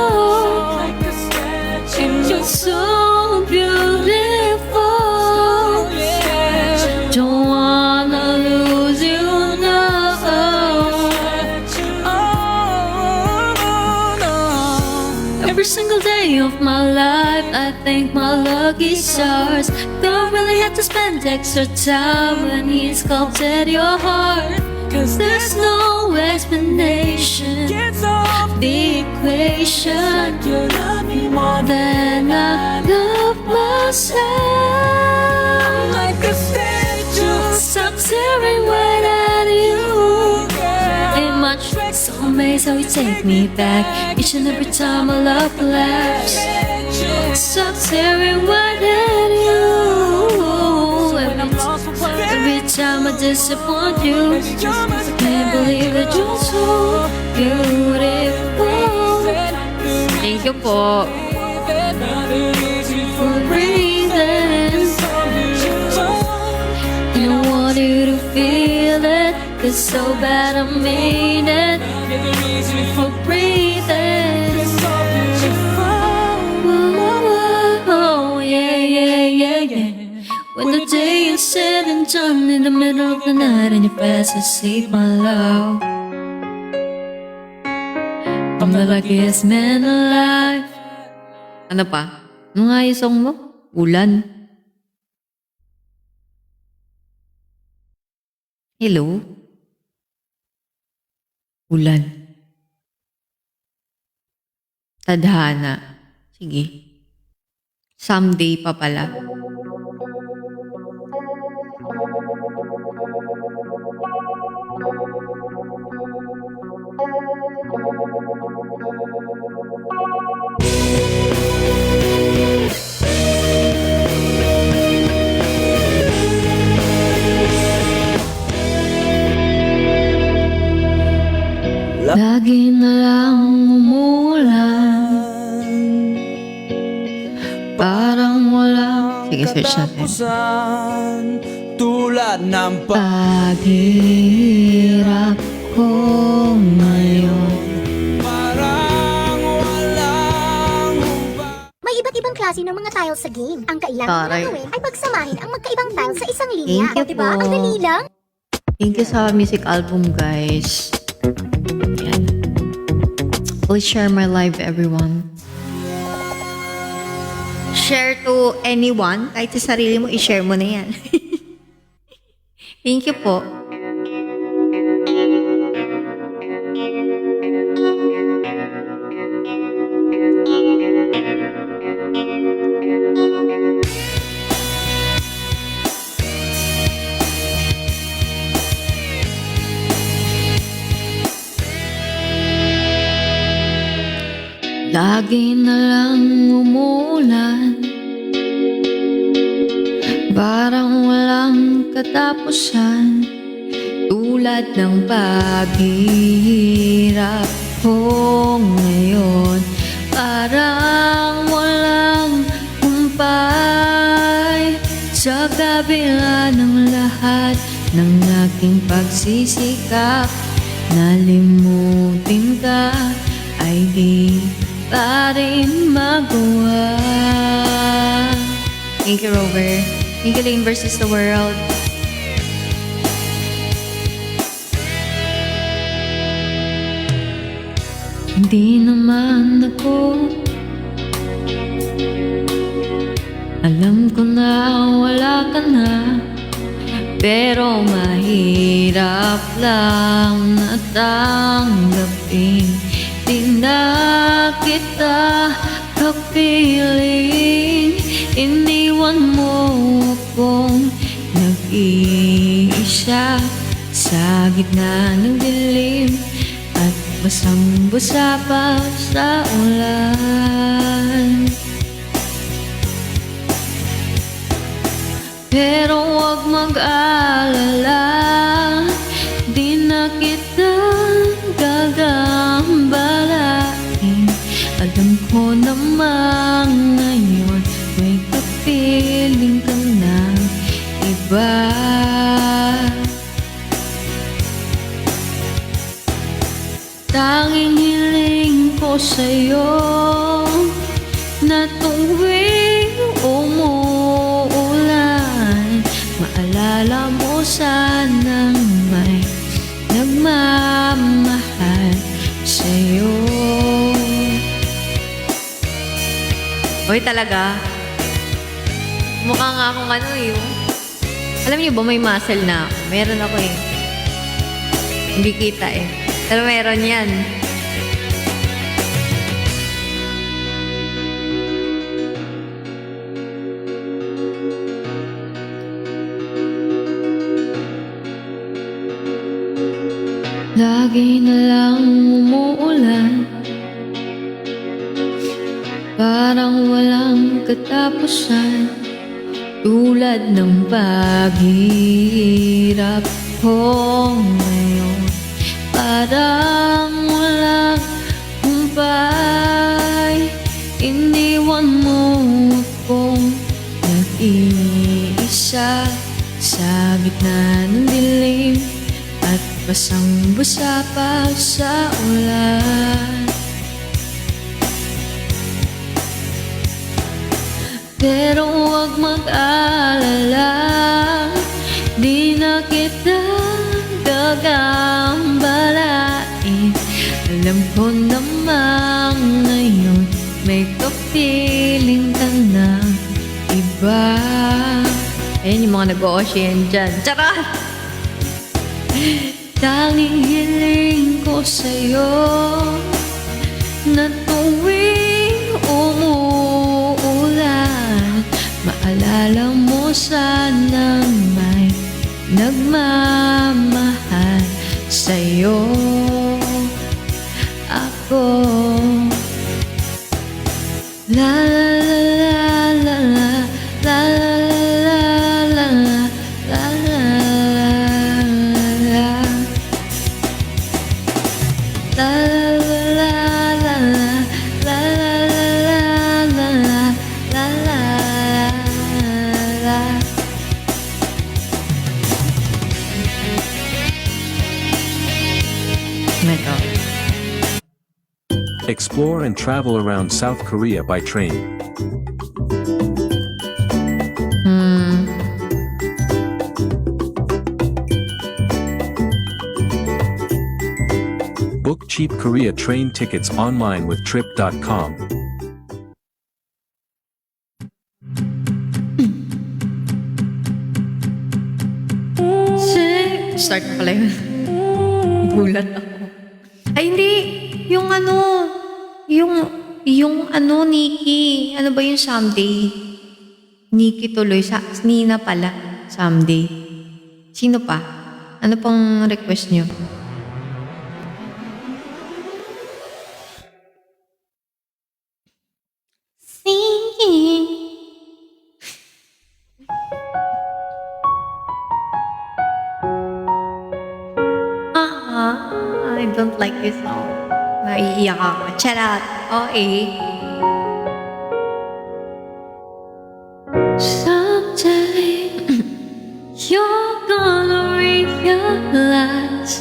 You're so beautiful. Don't wanna lose you, no. Every single day of my life, I thank my lucky stars. Don't really have to spend extra time when he sculpted your heart. 'Cause there's no explanation, the equation. You love me more than I love myself. Like a statue, stop staring right at you. In my tracks, so amazed how you take me back. Each and every time I love laughs. Stop staring right at you. Every time I disappoint you, I can't believe that you're so beautiful. Thank you po. For breathing. And I want you to feel it. It's so bad I mean it. For breathing. Oh, yeah, yeah, yeah, yeah. When the day is said and done in the middle of the night and you're fast asleep, my love, I'm the luckiest man alive. Ano pa? Ano nga yung song mo? Ulan. Hello? Ulan. Tadhana. Sige. Someday pa pala. Lagi na lang umulan. Parang walang... Sige, search natin. Tulad ng Paghihirap ko ngayon. parang walang May iba't ibang klase ng mga tiles sa game. Ang kailangan Taray. mo gawin ay pagsamahin ang magkaibang tiles sa isang linya. Thank you Diba? po. Ang dali lang. Thank you sa music album, guys. Yan. Please share my live, everyone. Share to anyone. Kahit sa sarili mo, i-share mo na yan. Thank you po. Lagi na lang umulan. Parang walang katapusan. Tulad ng paghihirap ko ngayon. Parang walang humpay. Sa kabila ng lahat ng aking pagsisikap, nalimutin ka ay di pa rin magawa. Thank you, Rover. Thank you, Lane versus the World. Hindi naman ako alam ko na wala ka na, pero mahirap lang natanggapin. Di na kita kapiling, iniwan mo akong nag-iisa sa gitna ng dilim at basang-basa pa sa ulan. Pero huwag mag-alala, di na kita gagambalain. Alam ko naman ngayon may kapiling ka ng iba. Tanging hiling ko sa'yo na tuwing umuulan, maalala mo sanang may nagmamahal sa'yo. Hoy, talaga? Mukha nga akong ano eh. Alam niyo ba may muscle na ako? Meron ako eh. Hindi kita eh. Pero meron yan. Lagi na lang ulan, parang walang katapusan, tulad ng paghihirap ko ngayon. Parang walang humpay, iniwan mo akong nag-iisa sa gitna ng dilim at basang-basa pa sa ulan. Pero huwag mag-alala, di na kita gagambalain. Alam ko namang ngayon may kapiling ka na iba. Ayan yung mga nag-o-ocean dyan. Charot! Tanging hiling ko sa'yo na tuwing umuulan, maalala mo sanang may nagmamahal sa'yo. Ako la la la la la la la la la la la Explore and travel around South Korea by train. Book cheap Korea train tickets online with trip.com. Start na pala yun. Gulat ako. Ay, hindi. Yung Nikki. Ano ba yung someday? Nikki tuloy. Nina pala. Someday. Sino pa? Ano pang request nyo? Singing. I don't like this song. Naiiyak ako. Charot. Okay. Someday, you're gonna realize.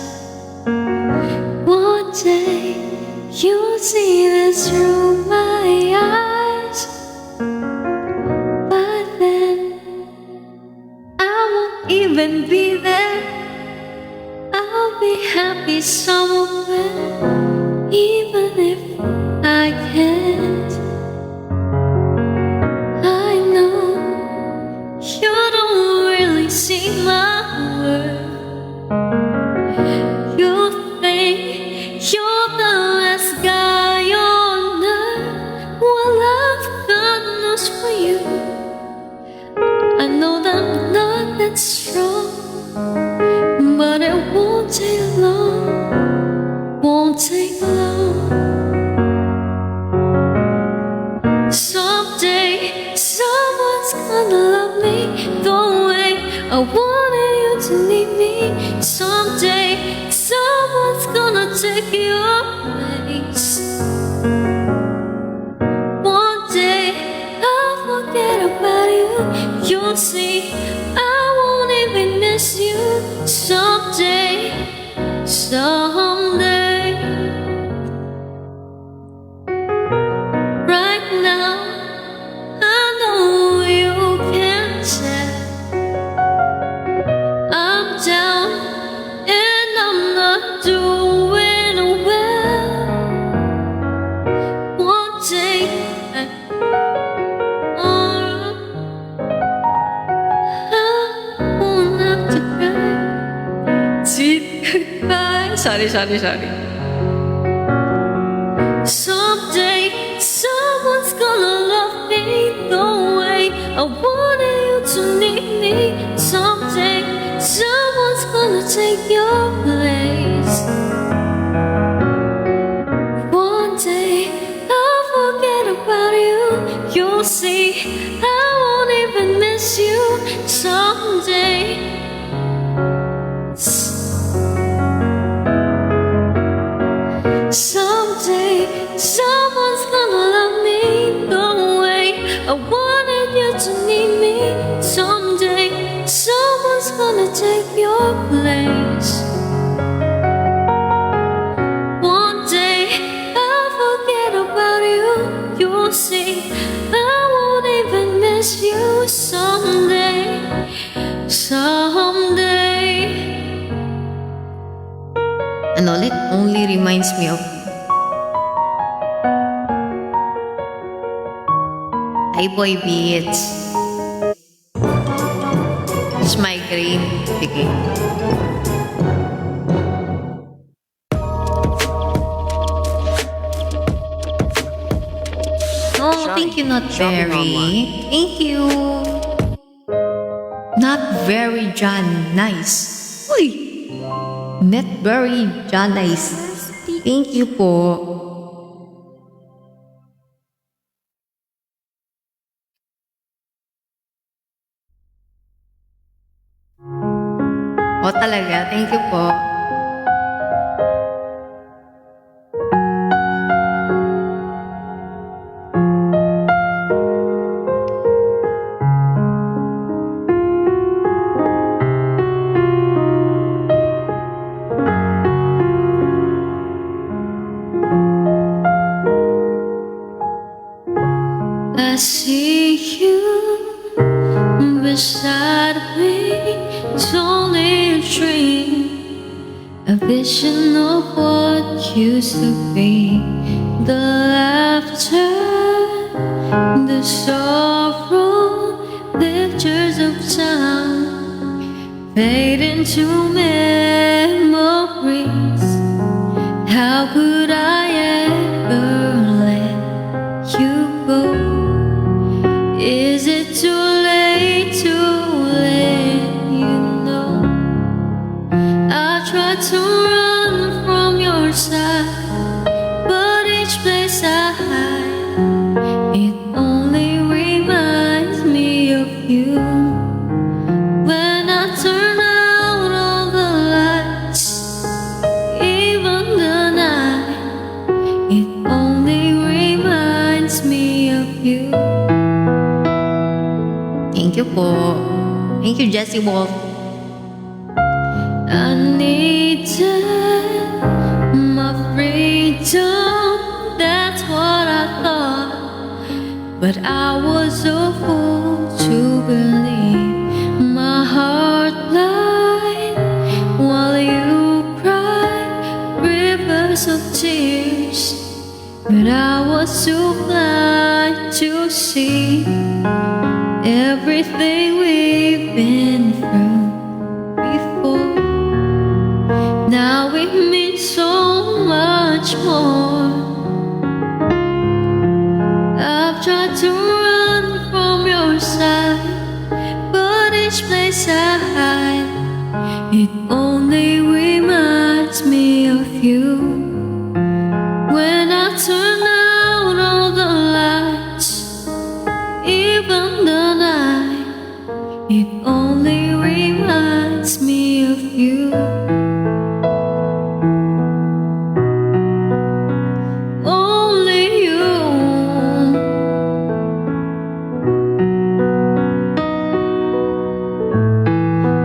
One day, you'll see this through my eyes. But then, I won't even be there. I'll be happy somewhere, even if I can't. I know you don't really see my worth. You think you're the last guy on earth. Well, I've got news for you. I know that I'm not that strong, but it won't take long, won't take long. Someday, someone's gonna love me the way I wanted you to need me. Someday, someone's gonna take your place. One day, I'll forget about you. You'll see, I won't even miss you. Someday, someday. Right now, I know you can't tell. I'm down and I'm not doing well. One day, I won't have to cry. Goodbye. Sorry. Someday, someone's gonna love me the way I wanted you to need me. Someday, someone's gonna take your place. you'll see I won't even miss you someday. Someday, someone's gonna love me the way I wanted you to need me. Someday, someone's gonna take your place. One day, I'll forget about you. You'll see, I won't even miss you someday. Someday. And all it only reminds me of you. Hi, boy beats. It's migraine. Sige. Oh, thank you, not very. Thank you. Not very John. Nice. Uy! Not very John. Nice. Thank you po. O talaga, thank you po. I see you beside me. It's only a dream, a vision of what used to be. The laughter, the sorrow, pictures of time fade into memories. How could I ever let you go? Is it too late to let you know? I tried to run from your side, but each place I hide, it only reminds me of you. When I turn out all the lights, even the night, it only reminds me of you. Thank you po. Thank you, Jessie Wolf. I needed my freedom, that's what I thought. But I was a fool to believe my heart lied while you cried rivers of tears. But I was too blind to see everything we've been through before. Now it means so much more. I've tried to run from your side, but each place I hide, it only reminds me of you. When I turn out all the lights, even the night, it only reminds me of you. Only you.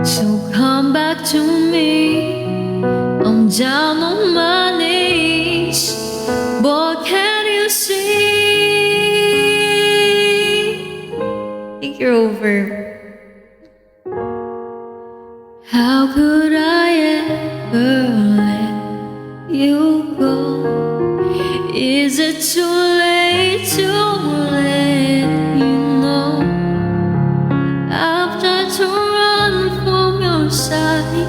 So come back to me. I'm down on my knees. What can you see? Think you're over. How could I ever let you go? Is it too late to let you know? I've tried to run from your side,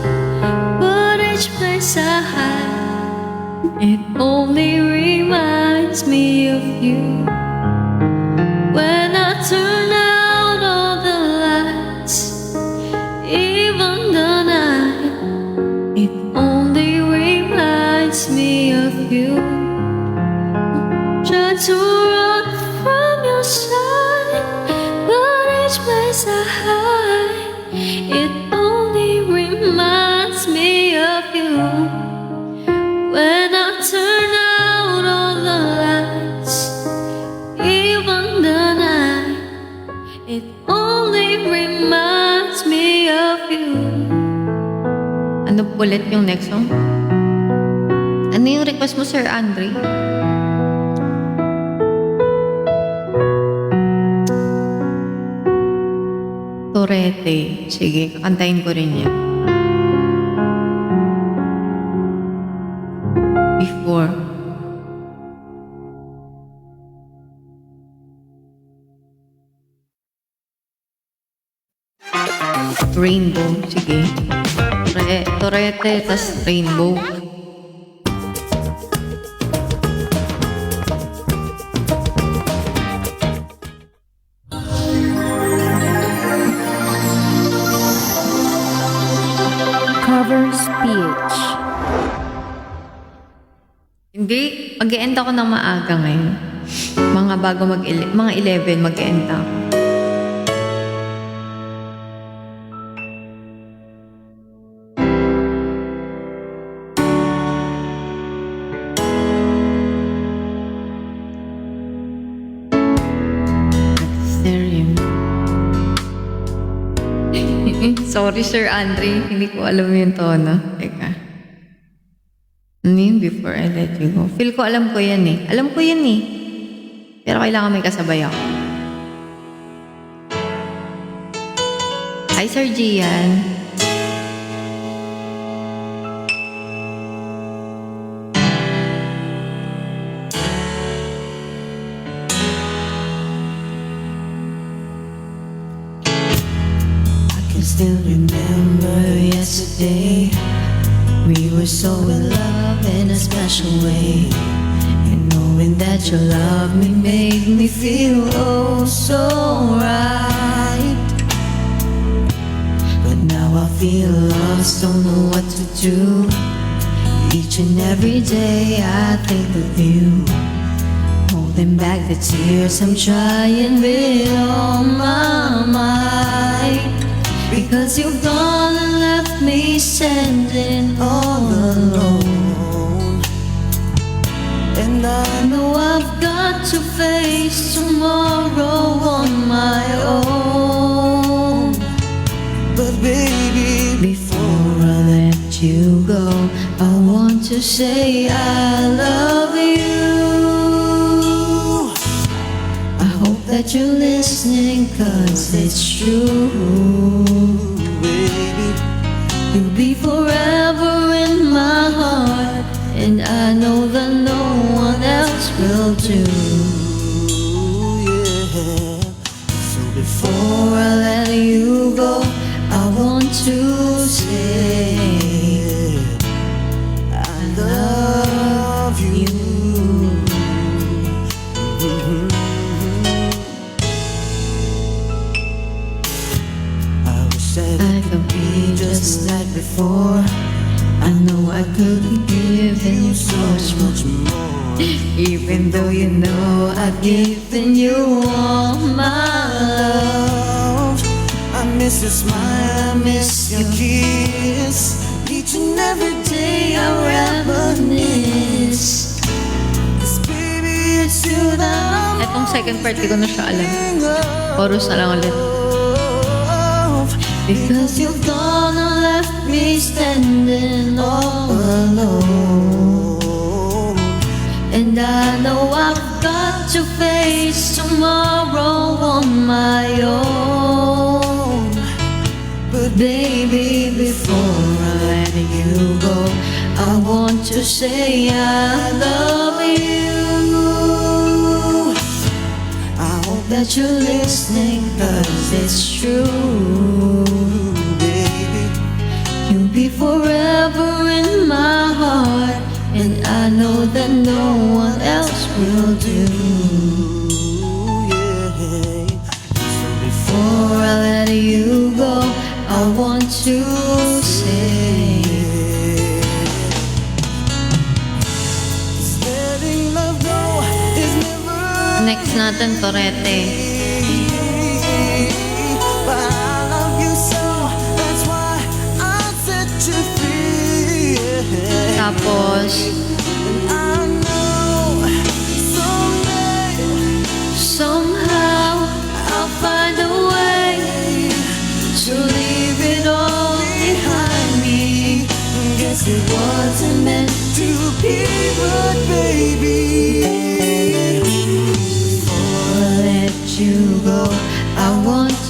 but each place I hide, it only reminds me of you. When I turn out all the Ano ulit yung next song? Ano yung request mo, Sir Andre? Torete. Sige, kakantayin ko rin yan. Before. Rainbow. Sige. Torete, tas rainbow. Covers PH. Hindi, mag-e-end ako ng maaga ngayon. Mga bago mga 11 mag-e-end ako. Sorry, Sir Andre. Hindi ko alam yung tono. Teka. Ano yun? Before I let you go. Feel ko alam ko yan eh. Alam ko yan eh. Pero kailangan may kasabay ako. Hi, Sir Gian. Still remember yesterday, we were so in love in a special way, and knowing that you love me made me feel oh so right. But now I feel lost, don't know what to do. Each and every day I think of you, holding back the tears I'm trying with all my might. Because you've gone and left me standing all alone, and I know I've got to face tomorrow on my own. But baby, before I let you go, I want to say I love you. I hope that you're listening, 'cause it's true. Baby, you'll be forever in my heart, and I know that no one else will do. Yeah. So before I let you go, I want to say I love you. I could be just like before. I know I could be giving you so much more. Even though you know I've given you all my love. I miss your smile, I miss your kiss. Each and every day I reminisce. 'Cause baby, it's you that I'm Etong second part, di ko na siya alam. Chorus na lang ulit. because you've gone and left me standing all alone, and I know I've got to face tomorrow on my own. But baby, before I let you go, I want to say I love you. I hope that you're listening, 'cause it's true. Baby, you'll be forever in my heart, and I know that no one else will do. Yeah. So before I let you go, I want to say letting love go is never Next natin, Torete.